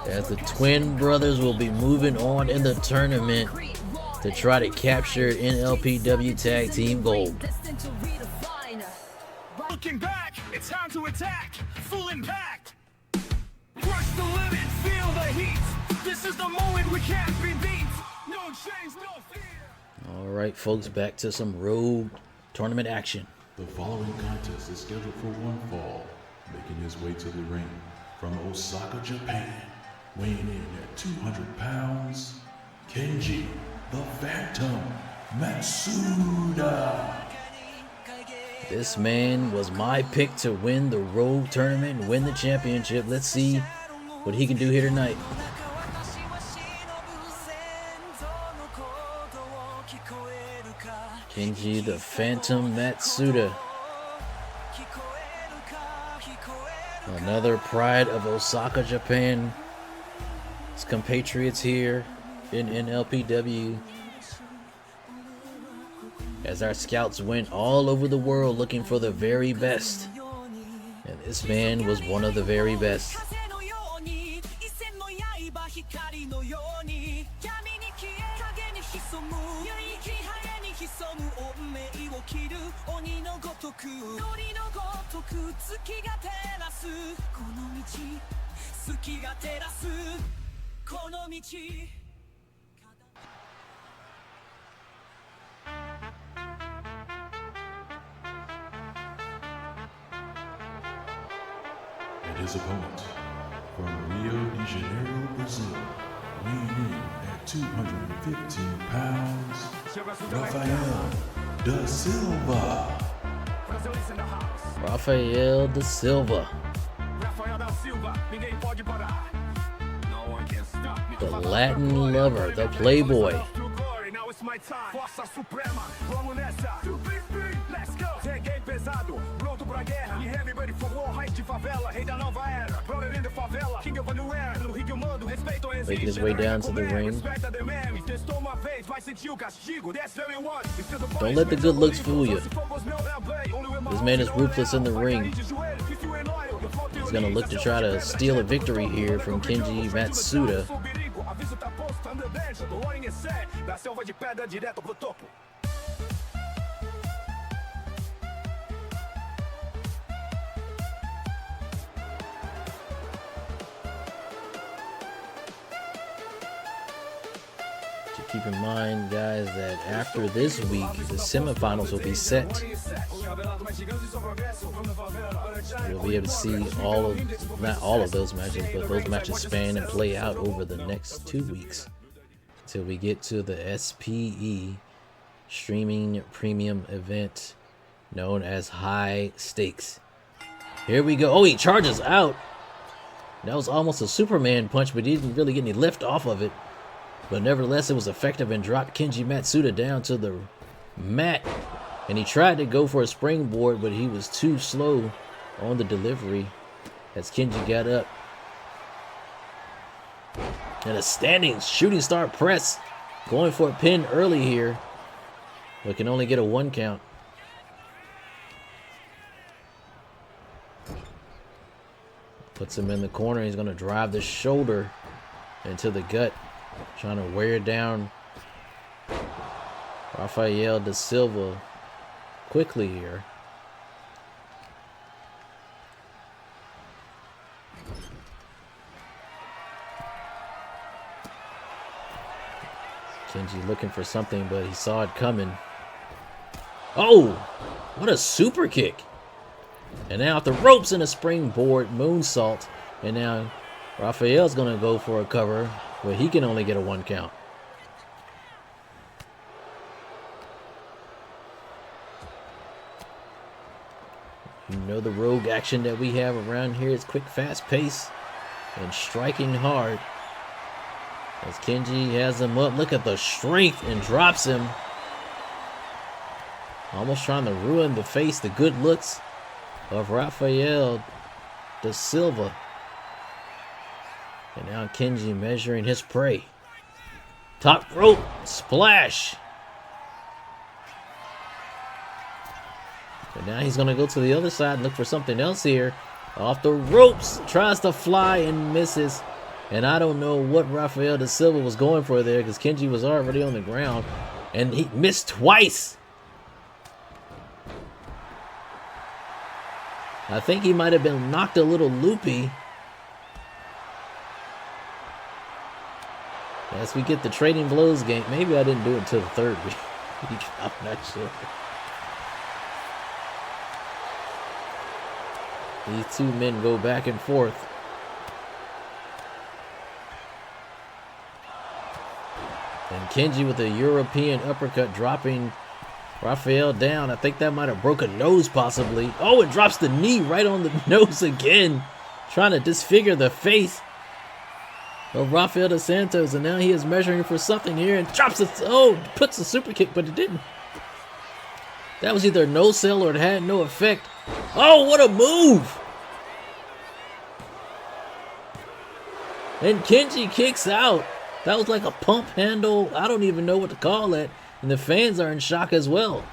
As the twin brothers will be moving on in the tournament to try to capture NLPW Tag Team Gold. Looking back, it's time to attack. Full impact. Crush the limit, feel the heat. This is the moment we can't be beat. No change, no fear. All right, folks, back to some road tournament action. The following contest is scheduled for one fall, making his way to the ring from Osaka, Japan, weighing in at 200 pounds, Kenji the Phantom Matsuda. This man was my pick to win the road tournament and win the championship. Let's see what he can do here tonight. Kenji the Phantom Matsuda. Another pride of Osaka, Japan. His compatriots here in NLPW. As our scouts went all over the world looking for the very best. And this man was one of the very best. And his opponent, from Rio de Janeiro, Brazil, weighing in at 215 pounds, Rafael da Silva. Rafael da Silva. The Latin lover, the playboy. Making his way down to the ring. Don't let the good looks fool you. This man is ruthless in the ring. He's gonna look to try to steal a victory here from Kenji Matsuda. Keep in mind, guys, that after this week, the semifinals will be set. We'll be able to see not all of those matches, but those matches span and play out over the next 2 weeks till we get to the SPE streaming premium event known as High Stakes. Here we go. Oh, he charges out. That was almost a Superman punch, but he didn't really get any lift off of it. But nevertheless, it was effective and dropped Kenji Matsuda down to the mat. And he tried to go for a springboard, but he was too slow on the delivery as Kenji got up. And a standing shooting star press. Going for a pin early here, but can only get a 1 count. Puts him in the corner. He's going to drive the shoulder into the gut. Trying to wear down Rafael da Silva quickly here. Kenji looking for something, but he saw it coming. Oh, what a super kick. And now off the ropes and a springboard moonsault. And now Rafael's going to go for a cover. But he can only get a 1 count. You know the rogue action that we have around here is quick, fast pace, and striking hard. As Kenji has him up, look at the strength, and drops him. Almost trying to ruin the face, the good looks of Rafael da Silva. And now Kenji measuring his prey. Top rope splash. But now he's going to go to the other side and look for something else here. Off the ropes. Tries to fly and misses. And I don't know what Rafael da Silva was going for there because Kenji was already on the ground. And he missed twice. I think he might have been knocked a little loopy. As we get the trading blows game. Maybe I didn't do it until the third. I'm not sure. These two men go back and forth. And Kenji with a European uppercut dropping Rafael down. I think that might have broken a nose possibly. Oh, it drops the knee right on the nose again. Trying to disfigure the face of Rafael dos Santos. And now he is measuring for something here and drops it. Oh, puts a super kick, but it didn't. That was either no sell or it had no effect. Oh, what a move! And Kenji kicks out. That was like a pump handle. I don't even know what to call it. And the fans are in shock as well.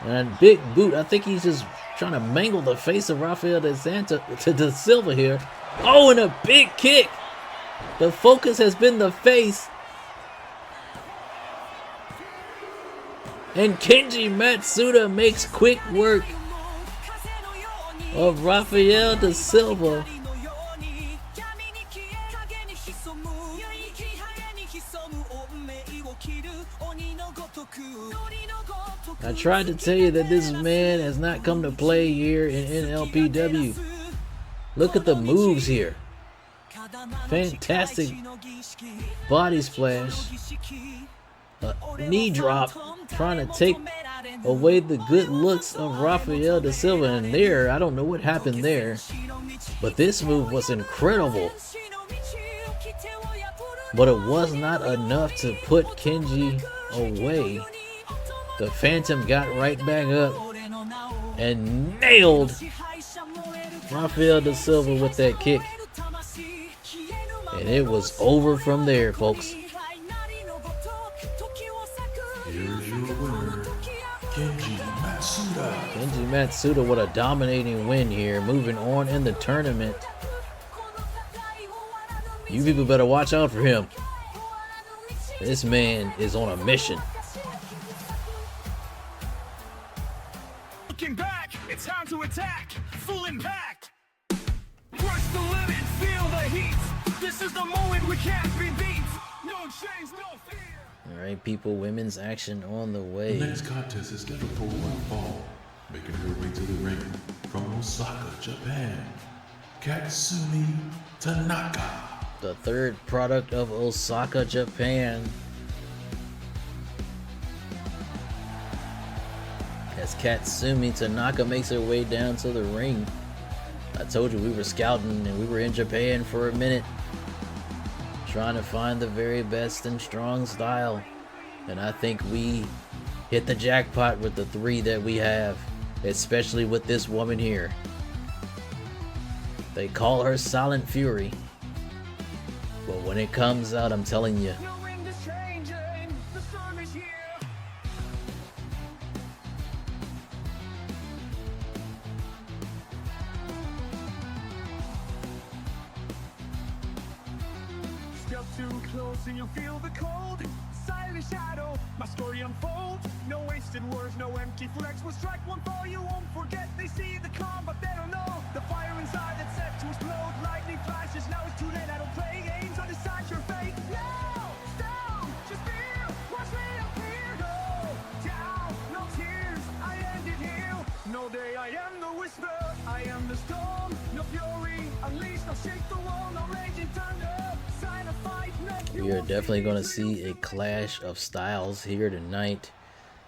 And big boot. I think he's just trying to mangle the face of Rafael da Silva here. Oh, and a big kick. The focus has been the face. And Kenji Matsuda makes quick work of Rafael da Silva. I tried to tell you that this man has not come to play here in NLPW. Look at the moves here. Fantastic body splash. A knee drop. Trying to take away the good looks of Rafael da Silva. And there, I don't know what happened there. But this move was incredible. But it was not enough to put Kenji away. The Phantom got right back up and nailed Rafael da Silva with that kick. And it was over from there, folks. Here's your winner, Kenji Matsuda. Kenji Matsuda with a dominating win here, moving on in the tournament. You people better watch out for him. This man is on a mission. Looking back, it's time to attack. Full impact. Push the limit, feel the heat. This is the moment we can't be beat. No chains, no fear. Alright, people, women's action on the way. The next contest is scheduled for one fall. Making her way to the ring from Osaka, Japan, Katsumi Tanaka. The third product of Osaka, Japan. As Katsumi Tanaka makes her way down to the ring. I told you we were scouting and we were in Japan for a minute. Trying to find the very best and strong style. And I think we hit the jackpot with the three that we have. Especially with this woman here. They call her Silent Fury. But when it comes out, I'm telling you. No wind is changing, the storm is here. Step too close and you feel the cold. Silent shadow, my story unfolds. No wasted words, no empty flex. Will strike one fall, you won't forget. They see the calm, but they don't know the fire inside that's set to explode. Lightning flashes, now it's too late. I don't play games, so decide your fate. Now, down, just feel, watch me appear. Go down, no tears, I ended here. No day, I am the whisper, I am the storm. No fury, unleashed, I'll shake the wall. No raging thunder, sign of fight. We are definitely going to see a clash of styles here tonight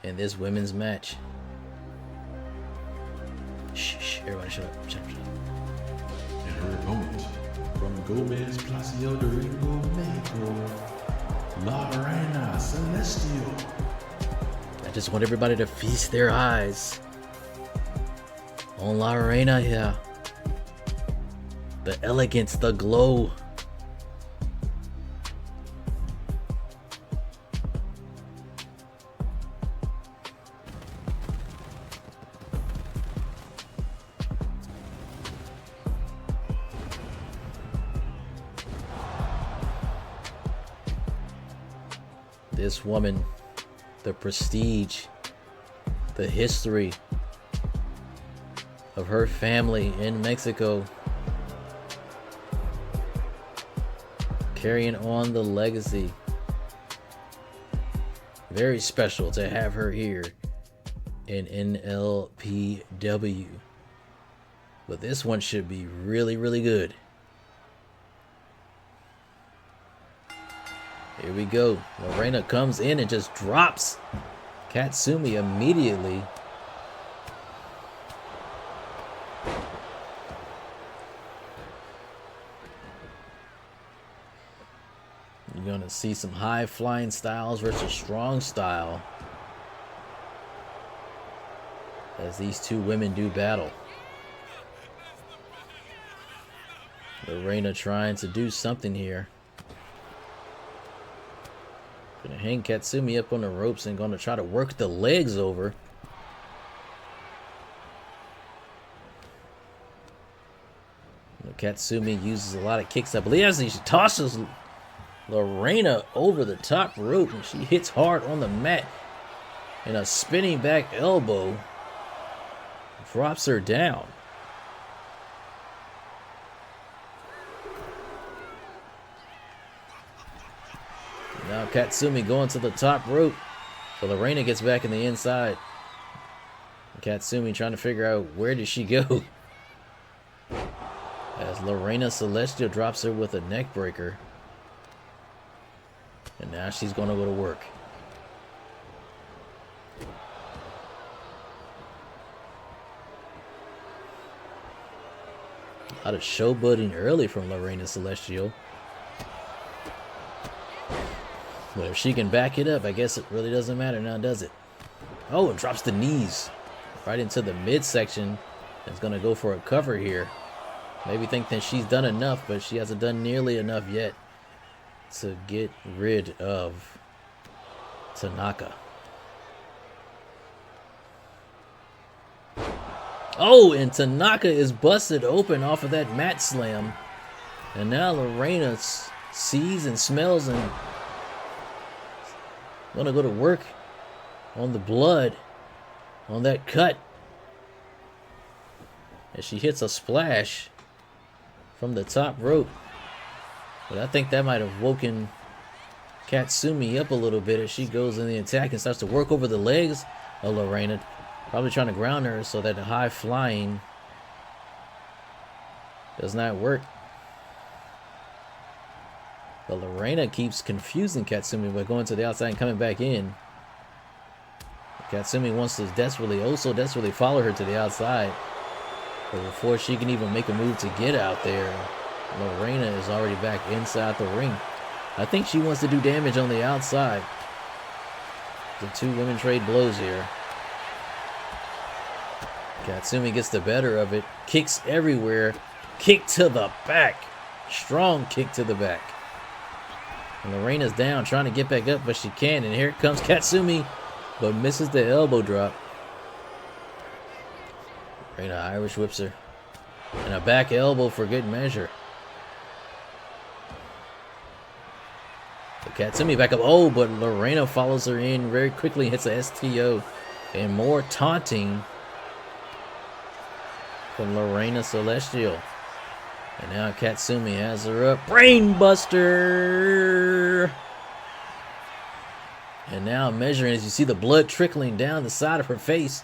in this women's match. Shh, everybody shut up. Shut up. And her opponent, from Gomez Placio de Ringo, Mexico, La Reina Celestial. I just want everybody to feast their eyes on La Reina here. The elegance, the glow. This woman, the prestige, the history of her family in Mexico, carrying on the legacy. Very special to have her here in NLPW. But this one should be really, really good. Here we go. Lorena comes in and just drops Katsumi immediately. You're going to see some high flying styles versus strong style as these two women do battle. Lorena trying to do something here. Gonna hang Katsumi up on the ropes and gonna try to work the legs over. Katsumi uses a lot of kicks. I believe as she tosses Lorena over the top rope and she hits hard on the mat. And a spinning back elbow drops her down. Now Katsumi going to the top rope. So Lorena gets back in the inside. Katsumi trying to figure out where did she go. As Lorena Celestial drops her with a neck breaker. And now she's going to go to work. A lot of showboating early from Lorena Celestial. But if she can back it up, I guess it really doesn't matter now, does it? Oh, it drops the knees right into the midsection. It's going to go for a cover here. Maybe think that she's done enough, but she hasn't done nearly enough yet to get rid of Tanaka. Oh, and Tanaka is busted open off of that mat slam. And now Lorena sees and smells and gonna go to work on the blood on that cut as she hits a splash from the top rope. But I think that might have woken Katsumi up a little bit as she goes in the attack and starts to work over the legs of Lorena, probably trying to ground her so that the high flying does not work. But Lorena keeps confusing Katsumi by going to the outside and coming back in. Katsumi wants to desperately, oh so desperately follow her to the outside. But before she can even make a move to get out there, Lorena is already back inside the ring. I think she wants to do damage on the outside. The two women trade blows here. Katsumi gets the better of it. Kicks everywhere. Kick to the back. Strong kick to the back. And Lorena's down, trying to get back up, but she can't. And here comes Katsumi, but misses the elbow drop. Lorena Irish whips her. And a back elbow for good measure. But Katsumi back up. Oh, but Lorena follows her in very quickly, hits a STO. And more taunting from Lorena Celestial. And now Katsumi has her up. Brainbuster! And now measuring as you see the blood trickling down the side of her face.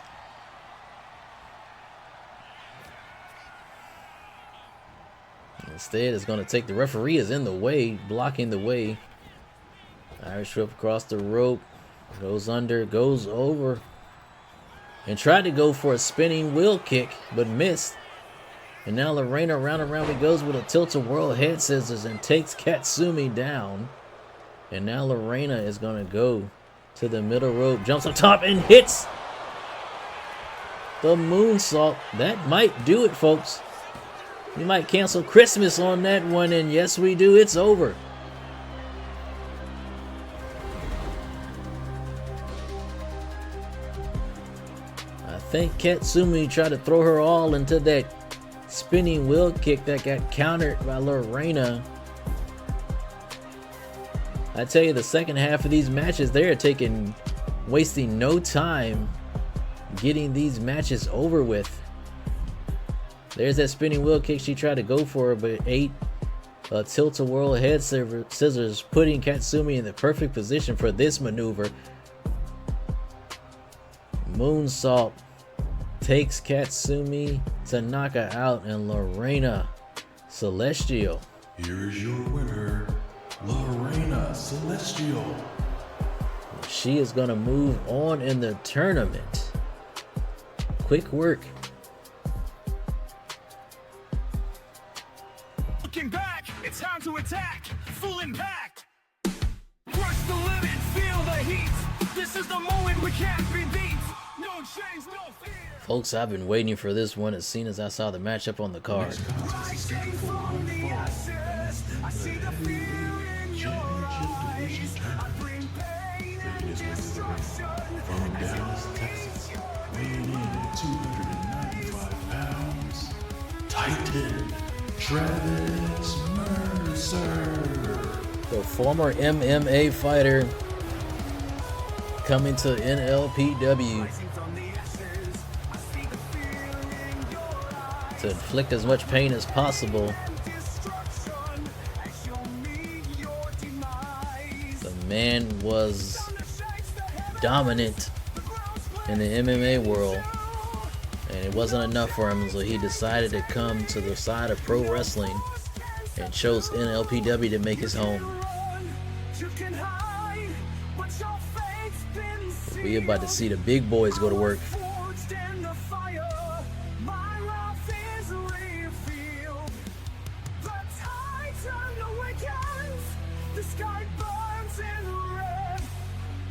Instead, it's going to take the referee is in the way, blocking the way. Irish whip across the rope. Goes under, goes over. And tried to go for a spinning wheel kick, but missed. And now Lorena round and round he goes with a tilt-a-whirl head scissors and takes Katsumi down. And now Lorena is going to go to the middle rope, jumps up top and hits the moonsault. That might do it, folks. We might cancel Christmas on that one, and yes we do, it's over. I think Katsumi tried to throw her all into that spinning wheel kick that got countered by Lorena. I tell you, the second half of these matches, they are wasting no time getting these matches over with. There's that spinning wheel kick she tried to go for, but ate a tilt-a-whirl head scissors, putting Katsumi in the perfect position for this maneuver. Moonsault takes Katsumi to knock her out, and Lorena Celestial. Here is your winner, Lorena Celestial. She is going to move on in the tournament. Quick work. Looking back, it's time to attack. Full impact. Crush the limit, feel the heat. This is the moment we can't be beat. No change, no fear. Folks, I've been waiting for this one as soon as I saw the matchup on the card. Rising from the ashes, I see the fear in your eyes. I bring pain and destruction. From Dallas, Texas, weighing in at 295 pounds, Titan Travis Mercer. The former MMA fighter coming to NLPW Rising from the ashes, I see the fear in your eyes. to inflict as much pain as possible. Destruction, as you'll meet your demise. The man was dominant in the MMA world, and it wasn't enough for him, so he decided to come to the side of pro wrestling and chose NLPW to make his home. You can hide, but your fate's been sealed. We about to see the big boys go to work. Forged in the fire, my wrath is revealed. The Titan awakens, the sky burns in red.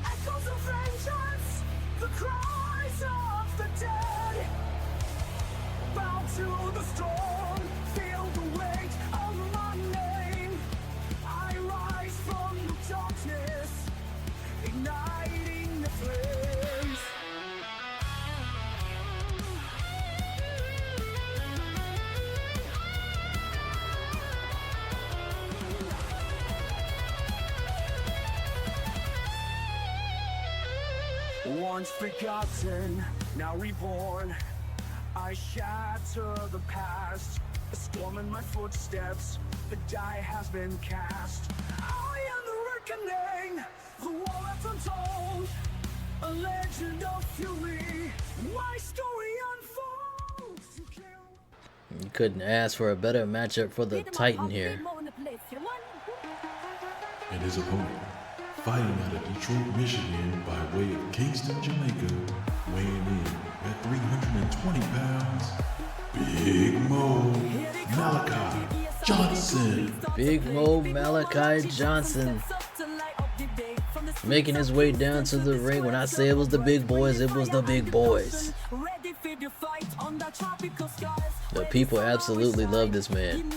Echoes of vengeance, the cries of the dead. Bow to the storm, feel the weight of my name. I rise from the darkness, igniting the flames. Once forgotten, now reborn. I shatter the past, a storm in my footsteps, the die has been cast. I am the reckoning, the war that's untold, a legend of fury, my story unfolds. You couldn't ask for a better matchup for the Titan here. And his opponent, fighting out of Detroit, Michigan by way of Kingston, Jamaica, weighing in at 320 pounds, Big Mo Malachi Johnson. Big Mo Malachi Johnson making his way down to the ring. When I say it was the big boys, it was the big boys. The people absolutely love this man.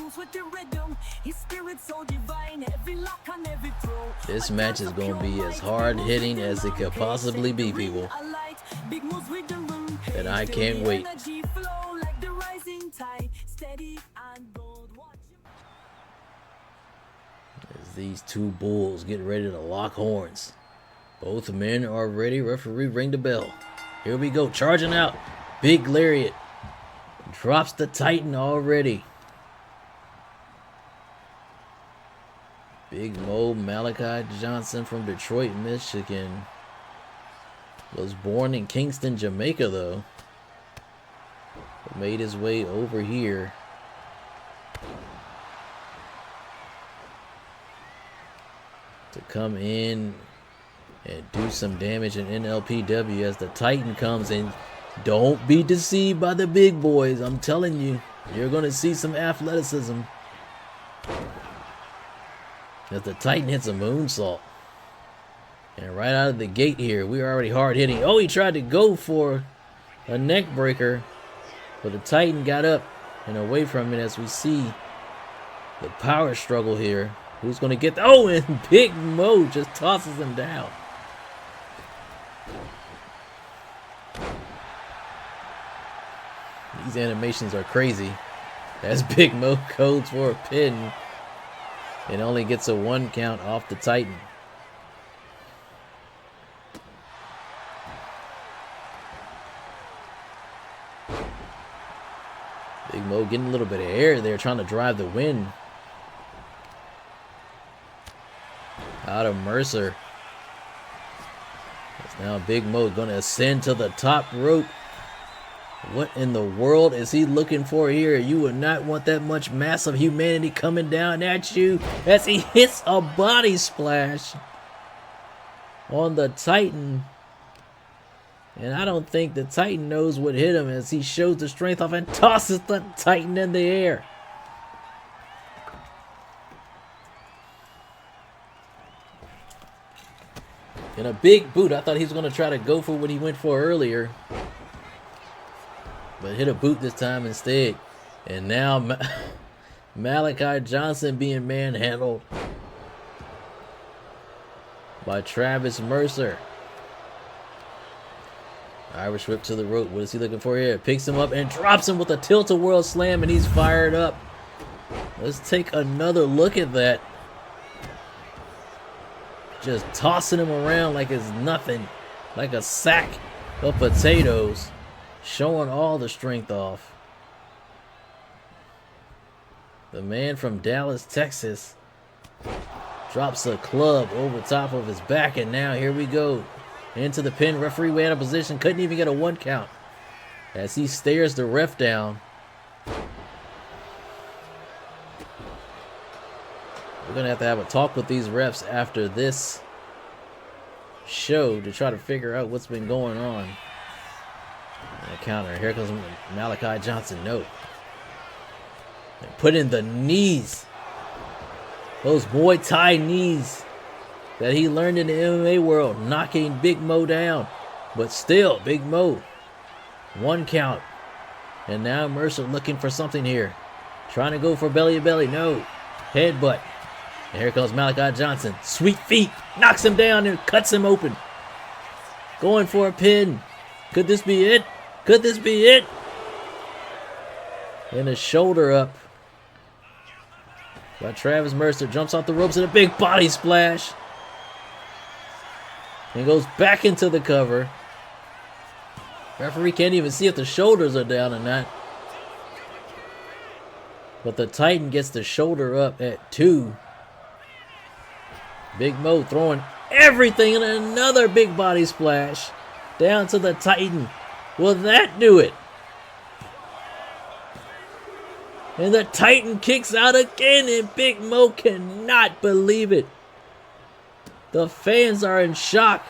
This match is going to be as hard hitting as it could possibly be, people. And I can't wait. As these two bulls get ready to lock horns. Both men are ready. Referee, ring the bell. Here we go. Charging out. Big lariat. Drops the Titan already. Big Mo Malachi Johnson from Detroit, Michigan. Was born in Kingston, Jamaica, though. Made his way over here. To come in and do some damage in NLPW as the Titan comes in. Don't be deceived by the big boys. I'm telling you, you're going to see some athleticism. As the Titan hits a moonsault. And right out of the gate here, we're already hard hitting. Oh, he tried to go for a neck breaker. But the Titan got up and away from it as we see the power struggle here. Who's going to get and Big Mo just tosses him down. These animations are crazy. As Big Mo codes for a pin and only gets a 1 count off the Titan. Big Mo getting a little bit of air there, trying to drive the win. Out of Mercer. It's now Big Mo going to ascend to the top rope. What in the world is he looking for here? You would not want that much mass of humanity coming down at you as he hits a body splash on the Titan. And I don't think the Titan knows what hit him as he shows the strength off and tosses the Titan in the air. And a big boot. I thought he was going to try to go for what he went for earlier. But hit a boot this time instead. And now Malachi Johnson being manhandled by Travis Mercer. Irish whip to the rope. What is he looking for here? Picks him up and drops him with a tilt-a-whirl slam, and he's fired up. Let's take another look at that. Just tossing him around like it's nothing. Like a sack of potatoes. Showing all the strength off. The man from Dallas, Texas drops a club over top of his back, and now here we go. Into the pin. Referee way out of position. Couldn't even get a 1 count. As he stares the ref down. We're going to have a talk with these refs after this show to try to figure out what's been going on. And a counter. Here comes Malachi Johnson. No. And put in the knees. Those Muay Thai knees that he learned in the MMA world, knocking Big Mo down. But still, Big Mo, 1 count. And now Mercer looking for something here. Trying to go for belly to belly. No. Headbutt. And here comes Malachi Johnson. Sweet feet. Knocks him down and cuts him open. Going for a pin. Could this be it? Could this be it? And a shoulder up by Travis Mercer. Jumps off the ropes in a big body splash. And goes back into the cover. Referee can't even see if the shoulders are down or not. But the Titan gets the shoulder up at 2. Big Mo throwing everything in another big body splash down to the Titan. Will that do it? And the Titan kicks out again, and Big Mo cannot believe it. The fans are in shock.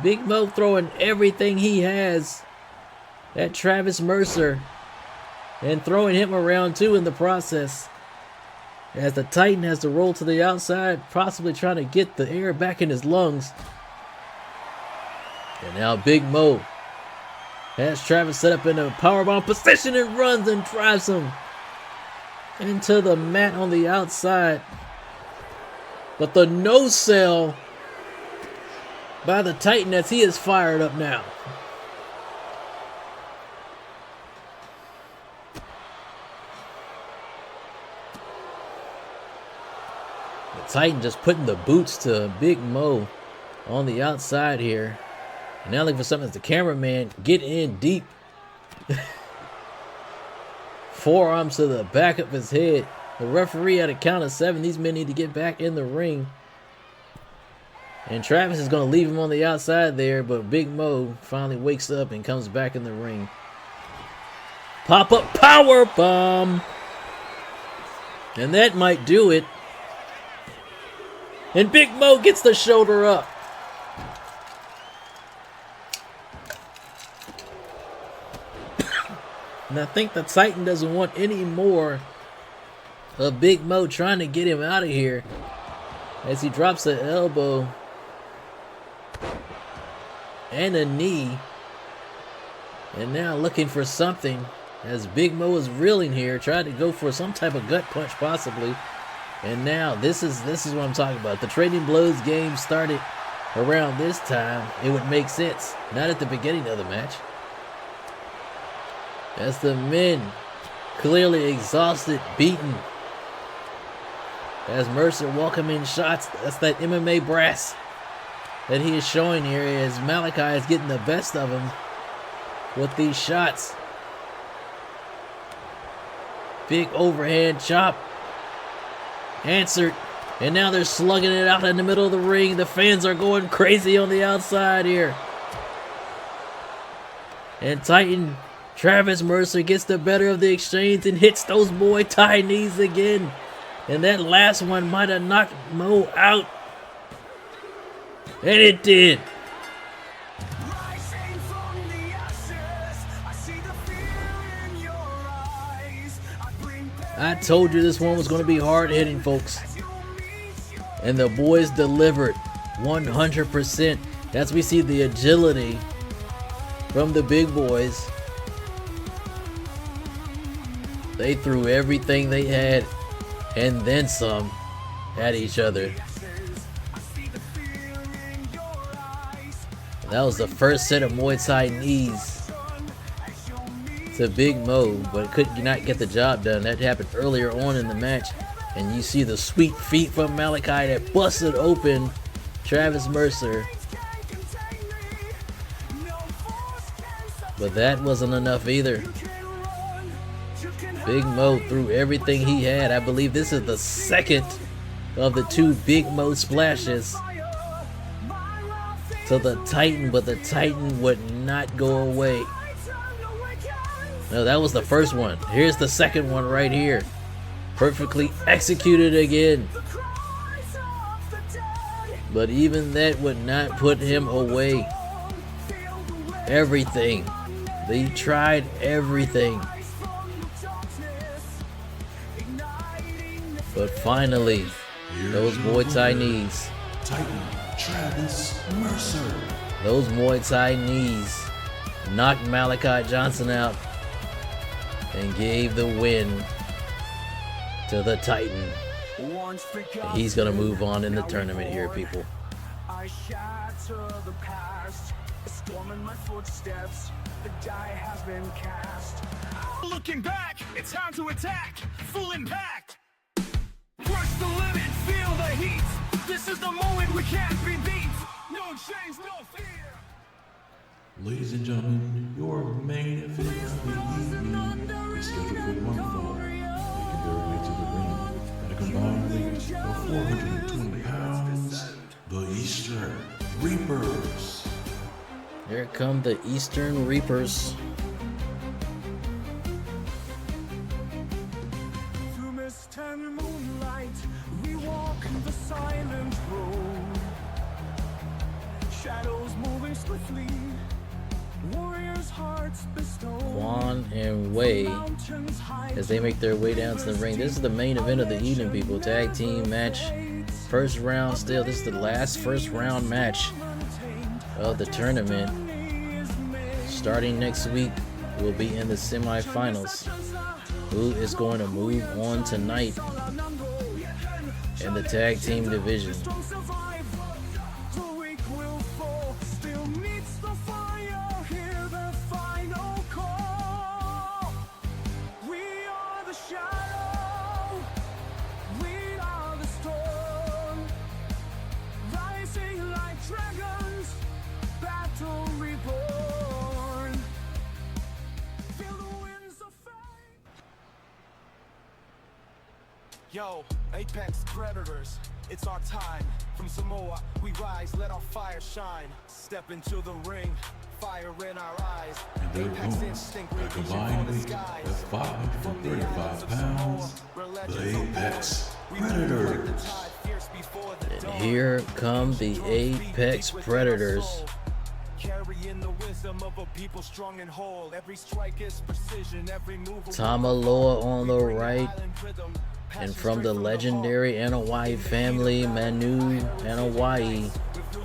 Big Mo throwing everything he has at Travis Mercer and throwing him around too in the process. As the Titan has to roll to the outside, possibly trying to get the air back in his lungs. And now Big Mo has Travis set up in a powerbomb position and runs and drives him into the mat on the outside. But the no sell by the Titan as he is fired up now. The Titan just putting the boots to Big Mo on the outside here. And now looking for something as the cameraman get in deep. Forearms to the back of his head. The referee at a count of 7. These men need to get back in the ring. And Travis is going to leave him on the outside there, but Big Mo finally wakes up and comes back in the ring. Pop-up power bomb. And that might do it. And Big Mo gets the shoulder up. And I think the Titan doesn't want any more of Big Mo trying to get him out of here as he drops an elbow and a knee. And now looking for something as Big Mo is reeling here, tried to go for some type of gut punch possibly. And now this is what I'm talking about. The Trading Blows game started around this time. It would make sense. Not at the beginning of the match. As the men clearly exhausted, beaten. As Mercer welcoming shots. That's that MMA brass that he is showing here, as Malachi is getting the best of him with these shots. Big overhand chop. Answered. And now they're slugging it out in the middle of the ring. The fans are going crazy on the outside here. And Titan Travis Mercer gets the better of the exchange and hits those Muay Thai knees again. And that last one might have knocked Mo out. And it did. Rising from the ashes, I see the fear in your eyes. I bring I told you this one was going to be hard hitting, folks. And the boys delivered 100%. As we see the agility from the big boys. They threw everything they had and then some at each other. That was the first set of Muay Thai knees to Big Mo, but could not get the job done. That happened earlier on in the match. And you see the sweet feet from Malachi that busted open Travis Mercer. But that wasn't enough either. Big Mo threw everything he had. I believe this is the second of the two Big Mo splashes to the Titan, but the Titan would not go away. No, that was the first one. Here's the second one right here. Perfectly executed again. But even that would not put him away. Everything. They tried everything. But finally, those Muay Thai knees. Titan Travis Mercer. Those Muay Thai knees knocked Malachi Johnson out and gave the win to the Titan. And he's gonna move on in the tournament here, people. I shatter the past, storming my footsteps. The die has been cast. Looking back, it's time to attack. Full impact. Push the limit, feel the heat. This is the moment we can't be beat. No change, no fear. Ladies and gentlemen, your main event of the evening is scheduled for one fall. Making their way to the ring at a combined weight of 420 pounds, the Eastern Reapers. Here come the Eastern Reapers. Through mist and moonlight, we walk the silent road. Shadows moving swiftly, warriors' hearts bestow. Quan and Wei, as they make their way down to the ring. This is the main event of the evening, people. Tag team match. First round still. This is the last first round match of the tournament. Starting next week, we'll be in the semifinals. Who is going to move on tonight in the tag team division? Yo, apex predators, it's our time. From Samoa, we rise, let our fire shine. Step into the ring, fire in our eyes. And their opponents, a combined weight of 535 pounds, the Apex Predators. And here come the Apex Predators. Carrying the wisdom of a people strong and whole. Every strike is precision, every move. Tamaloa on the right. And from the legendary Anawai family, Manu Anawai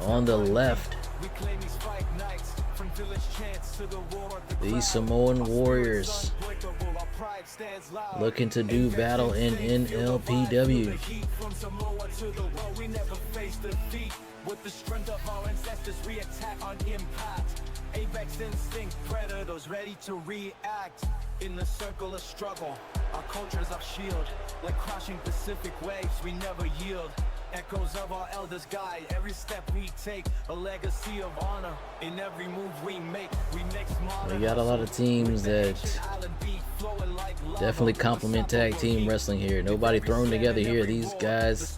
on the left. The Samoan Warriors. looking to do battle in NLPW. From Samoa to the world, we never face defeat. With the strength of our ancestors, we attack on impact. Apex instinct, predators ready to react. In the circle of struggle, our culture's our shield. Like crashing Pacific waves, we never yield. Echoes of our elders guide every step we take. A legacy of honor in every move we make. We mix modern. We got a lot of teams that definitely complement tag team wrestling here. Nobody thrown together here. These guys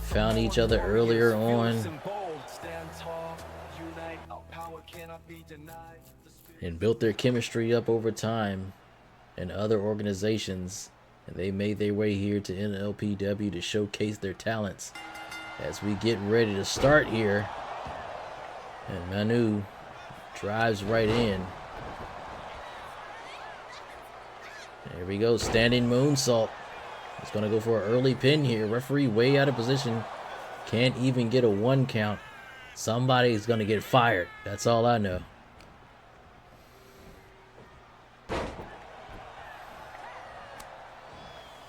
found each other earlier on and built their chemistry up over time in other organizations, and they made their way here to NLPW to showcase their talents as we get ready to start here. And Manu drives right in. There we go, standing moonsault. He's gonna go for an early pin here. Referee way out of position. Can't even get a 1 count. Somebody's gonna get fired. That's all I know.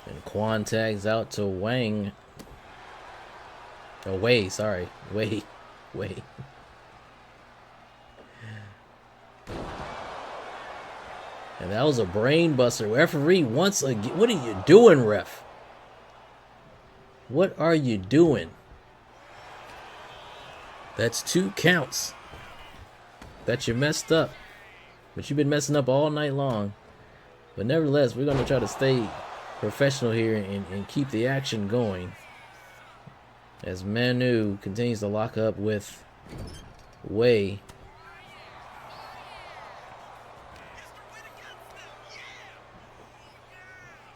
And Quan tags out to Wang. Oh, Wei, sorry. Wei. And that was a brain buster. Referee once again. What are you doing, ref? What are you doing? That's 2 counts. That you messed up. But you've been messing up all night long. But nevertheless, we're going to try to stay professional here and keep the action going. As Manu continues to lock up with Wei.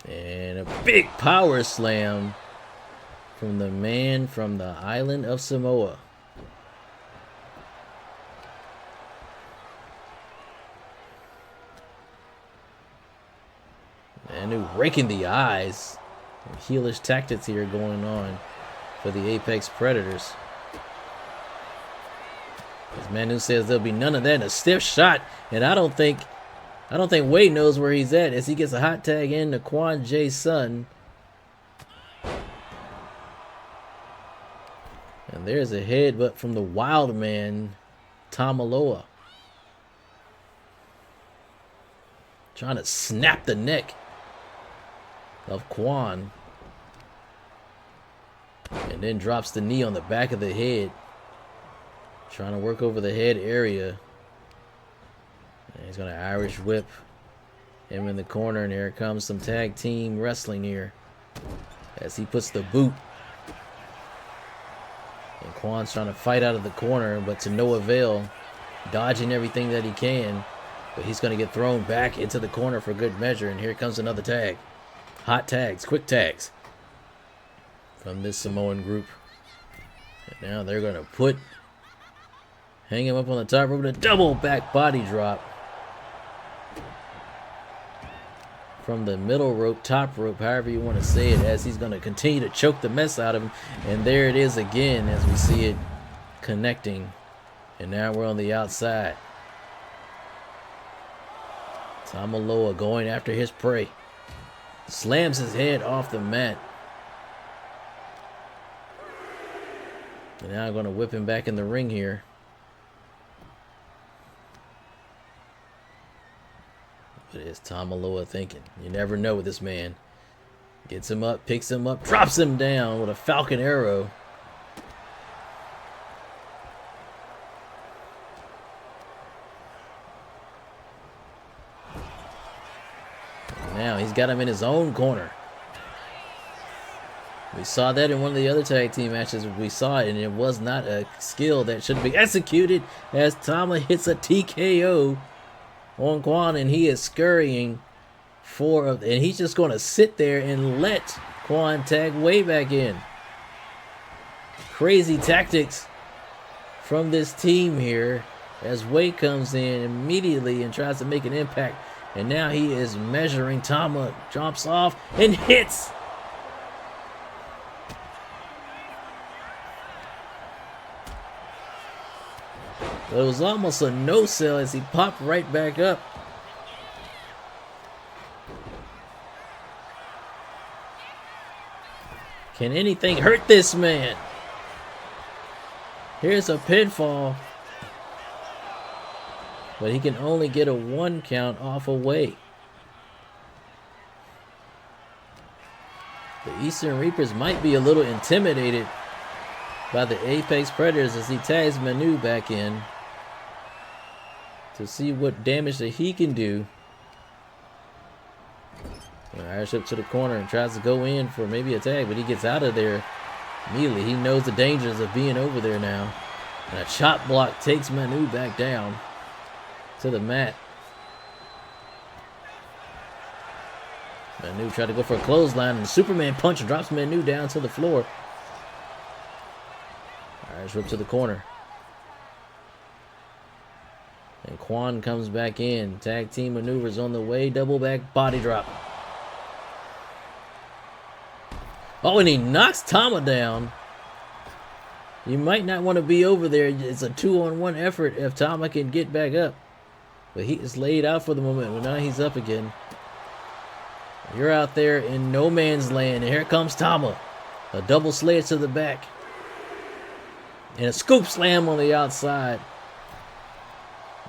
And a big power slam from the man from the island of Samoa. Manu raking the eyes. Heelish tactics here going on for the Apex Predators. As Manu says there'll be none of that, and a stiff shot, and I don't think Wade knows where he's at as he gets a hot tag in to Quan J's son. And there's a headbutt from the wild man, Tamaloa. Trying to snap the neck of Quan. And then drops the knee on the back of the head. Trying to work over the head area. And he's going to Irish whip him in the corner. And here comes some tag team wrestling here. As he puts the boot. And Quan's trying to fight out of the corner, but to no avail. Dodging everything that he can. But he's going to get thrown back into the corner for good measure. And here comes another tag. Hot tags, quick tags. From this Samoan group. And now they're going to hang him up on the top rope with a double back body drop. From the middle rope, top rope, however you want to say it, as he's going to continue to choke the mess out of him. And there it is again as we see it connecting. And now we're on the outside. Tamaloa going after his prey. Slams his head off the mat. And now I'm going to whip him back in the ring here. What is Tamaloa thinking? You never know with this man. Gets him up, picks him up, drops him down with a falcon arrow. And now he's got him in his own corner. We saw that in one of the other tag team matches. We saw it, and it was not a skill that should be executed as Tama hits a TKO on Quan, and he is scurrying and he's just going to sit there and let Quan tag way back in. Crazy tactics from this team here as Wei comes in immediately and tries to make an impact, and now he is measuring. Tama jumps off and hits. But it was almost a no-sell as he popped right back up. Can anything hurt this man? Here's a pinfall. But he can only get a 1 count off away. The Eastern Reapers might be a little intimidated by the Apex Predators as he tags Manu back in to see what damage that he can do. Irish up to the corner and tries to go in for maybe a tag, but he gets out of there immediately. He knows the dangers of being over there now. And a chop block takes Manu back down to the mat. Manu tried to go for a clothesline, and the Superman punch drops Manu down to the floor. Irish whip to the corner. And Quan comes back in. Tag team maneuvers on the way. Double back body drop. Oh, and he knocks Tama down. You might not want to be over there. It's a 2-on-1 effort if Tama can get back up. But he is laid out for the moment. But now he's up again. You're out there in no man's land. And here comes Tama. A double sledge to the back. And a scoop slam on the outside.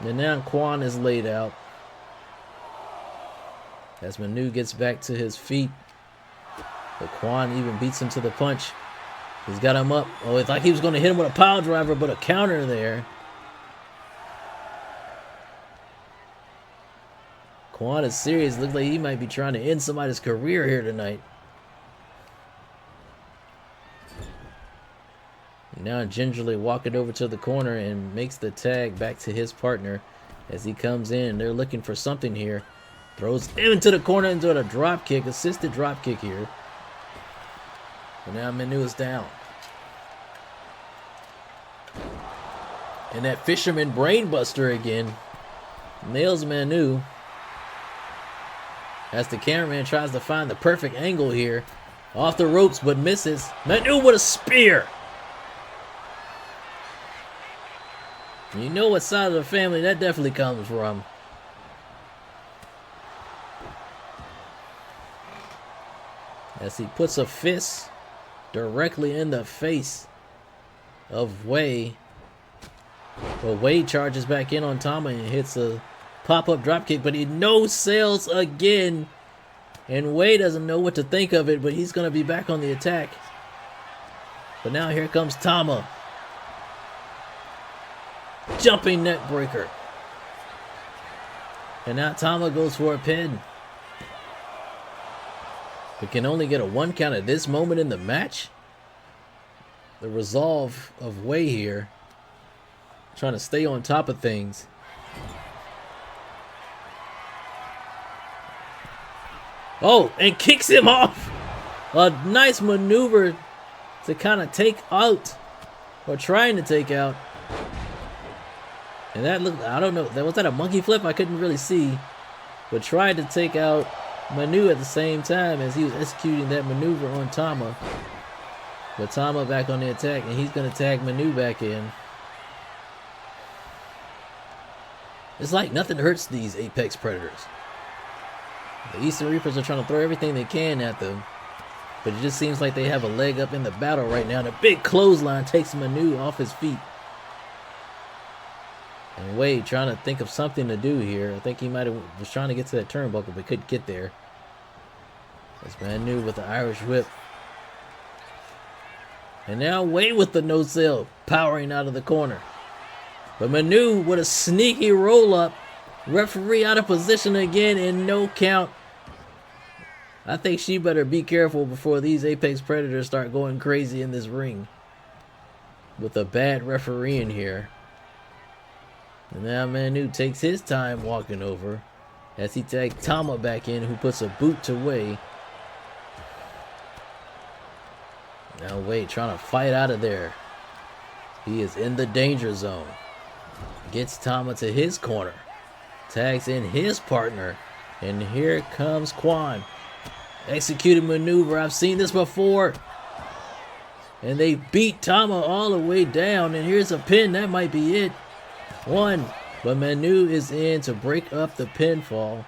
And now Quan is laid out. As Manu gets back to his feet. But Quan even beats him to the punch. He's got him up. Oh, it's like he was going to hit him with a pile driver, but a counter there. Quan is serious. Looks like he might be trying to end somebody's career here tonight. Now gingerly walking over to the corner and makes the tag back to his partner as he comes in. They're looking for something here. Throws him into the corner into a drop kick, assisted drop kick here. And now Manu is down. And that fisherman brainbuster again nails Manu as the cameraman tries to find the perfect angle here. Off the ropes but misses. Manu with a spear. You know what side of the family that definitely comes from. As he puts a fist directly in the face of Wei. But Wei charges back in on Tama and hits a pop-up dropkick, but he no-sells again. And Wei doesn't know what to think of it, but he's going to be back on the attack. But now here comes Tama. Jumping neck breaker. And now Tama goes for a pin. But can only get a 1 count at this moment in the match. The resolve of Wei here. Trying to stay on top of things. Oh, and kicks him off. A nice maneuver to kind of take out, or trying to take out. And that looked, I don't know, was that a monkey flip? I couldn't really see. But tried to take out Manu at the same time as he was executing that maneuver on Tama. But Tama back on the attack, and he's going to tag Manu back in. It's like nothing hurts these Apex Predators. The Eastern Reapers are trying to throw everything they can at them. But it just seems like they have a leg up in the battle right now. And a big clothesline takes Manu off his feet. And Wade trying to think of something to do here. I think he might have was trying to get to that turnbuckle, but couldn't get there. That's Manu with the Irish whip. And now Wade with the no-sell, powering out of the corner. But Manu with a sneaky roll-up. Referee out of position again and no count. I think she better be careful before these Apex Predators start going crazy in this ring. With a bad referee in here. And now Manu takes his time walking over as he tags Tama back in, who puts a boot to Wei. Now Wei trying to fight out of there. He is in the danger zone. Gets Tama to his corner. Tags in his partner. And here comes Quan. Executed maneuver. I've seen this before. And they beat Tama all the way down. And here's a pin. That might be it. One, but Manu is in to break up the pinfall.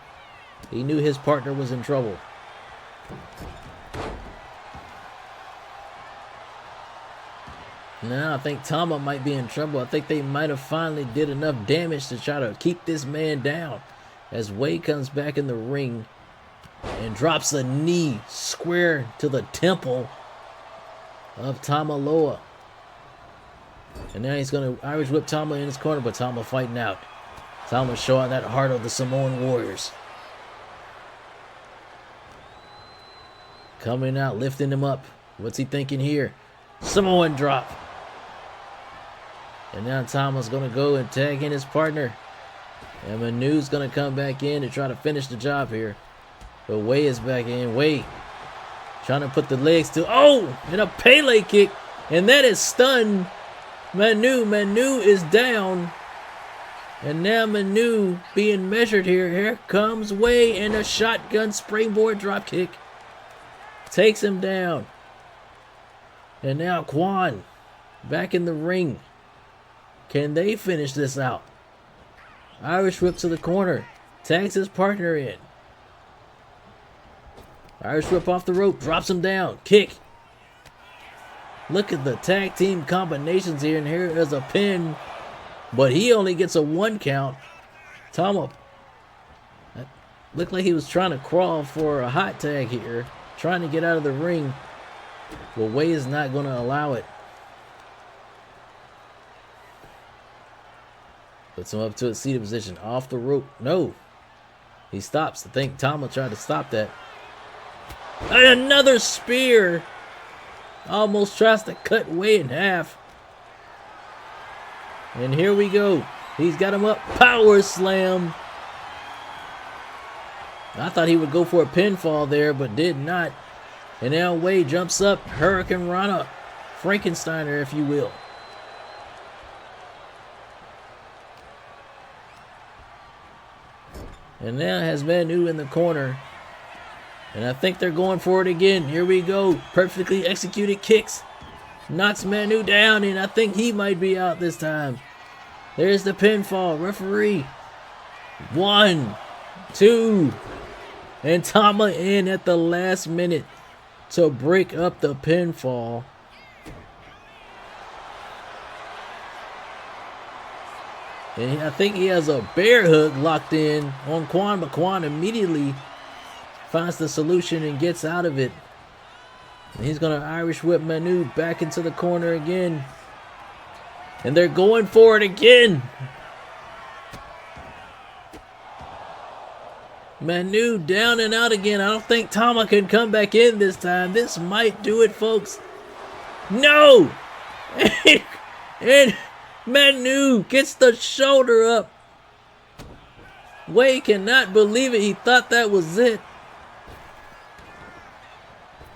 He knew his partner was in trouble. Now I think Tama might be in trouble. I think they might have finally did enough damage to try to keep this man down. As Wade comes back in the ring and drops a knee square to the temple of Tama Loa. And now he's going to Irish whip Tama in his corner, but Tama fighting out. Tama showing that heart of the Samoan Warriors. Coming out, lifting him up. What's he thinking here? Samoan drop. And now Tama's going to go and tag in his partner. And Manu's going to come back in to try to finish the job here. But Wei is back in. Wei trying to put the legs to... Oh! And a Pele kick. And that is stunned Manu. Manu is down. And now Manu being measured here. Here comes Wei and a shotgun springboard drop kick. Takes him down. And now Quan back in the ring. Can they finish this out? Irish whip to the corner. Tags his partner in. Irish whip off the rope. Drops him down. Kick. Look at the tag team combinations here. And here is a pin. But he only gets a 1 count. Tama looked like he was trying to crawl for a hot tag here. Trying to get out of the ring. Well, Wei is not going to allow it. Puts him up to a seated position. Off the rope. No. He stops. I think Tama tried to stop that. And another spear. Almost tries to cut Wei in half. And here we go. He's got him up. Power slam. I thought he would go for a pinfall there, but did not. And now Wei jumps up. Hurricane Rana. Frankensteiner, if you will. And now has Manu in the corner. And I think they're going for it again. Here we go. Perfectly executed kicks. Knocks Manu down, and I think he might be out this time. There's the pinfall. Referee. 1, 2. And Tama in at the last minute to break up the pinfall. And I think he has a bear hook locked in on Quan, but Quan immediately finds the solution and gets out of it. And he's going to Irish whip Manu back into the corner again. And they're going for it again. Manu down and out again. I don't think Tama can come back in this time. This might do it, folks. No! And Manu gets the shoulder up. Wei cannot believe it. He thought that was it.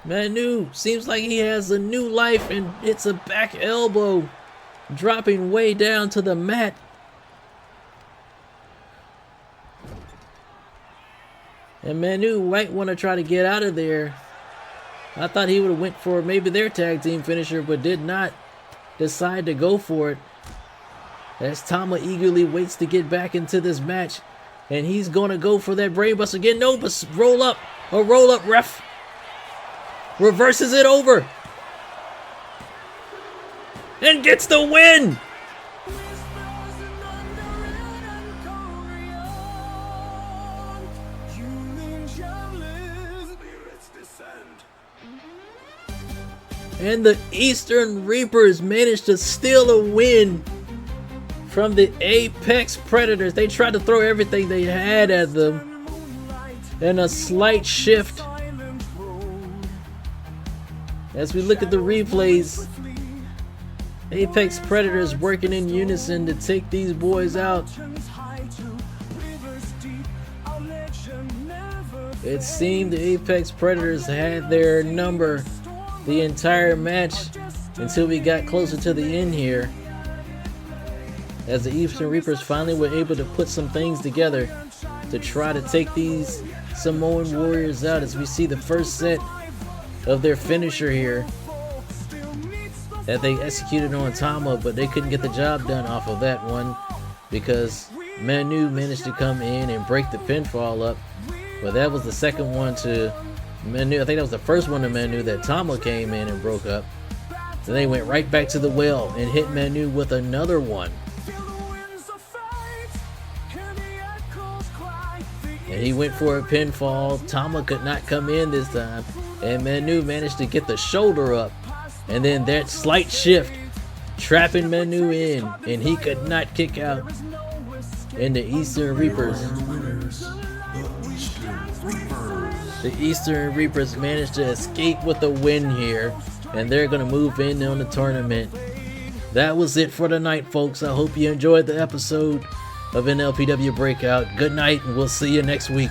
Manu seems like he has a new life, and it's a back elbow. Dropping Wei down to the mat. And Manu might want to try to get out of there. I thought he would have went for maybe their tag team finisher, but did not decide to go for it. As Tama eagerly waits to get back into this match. And he's going to go for that brainbuster again. No, but roll up. A roll up, ref. Reverses it over. And gets the win. And the Eastern Reapers managed to steal a win from the Apex Predators. They tried to throw everything they had at them. And a slight shift. As we look at the replays, Apex Predators working in unison to take these boys out. It seemed the Apex Predators had their number the entire match until we got closer to the end here. As the Eastern Reapers finally were able to put some things together to try to take these Samoan Warriors out, as we see the first set of their finisher here that they executed on Tama, but they couldn't get the job done off of that one because Manu managed to come in and break the pinfall up. But that was the second one to Manu. I think that was the first one to Manu that Tama came in and broke up. Then they went right back to the well and hit Manu with another one. And he went for a pinfall. Tama could not come in this time. And Manu managed to get the shoulder up. And then that slight shift, trapping Manu in. And he could not kick out. And the Eastern Reapers. The Eastern Reapers managed to escape with a win here. And they're going to move in on the tournament. That was it for tonight, folks. I hope you enjoyed the episode of NLPW Breakout. Good night, and we'll see you next week.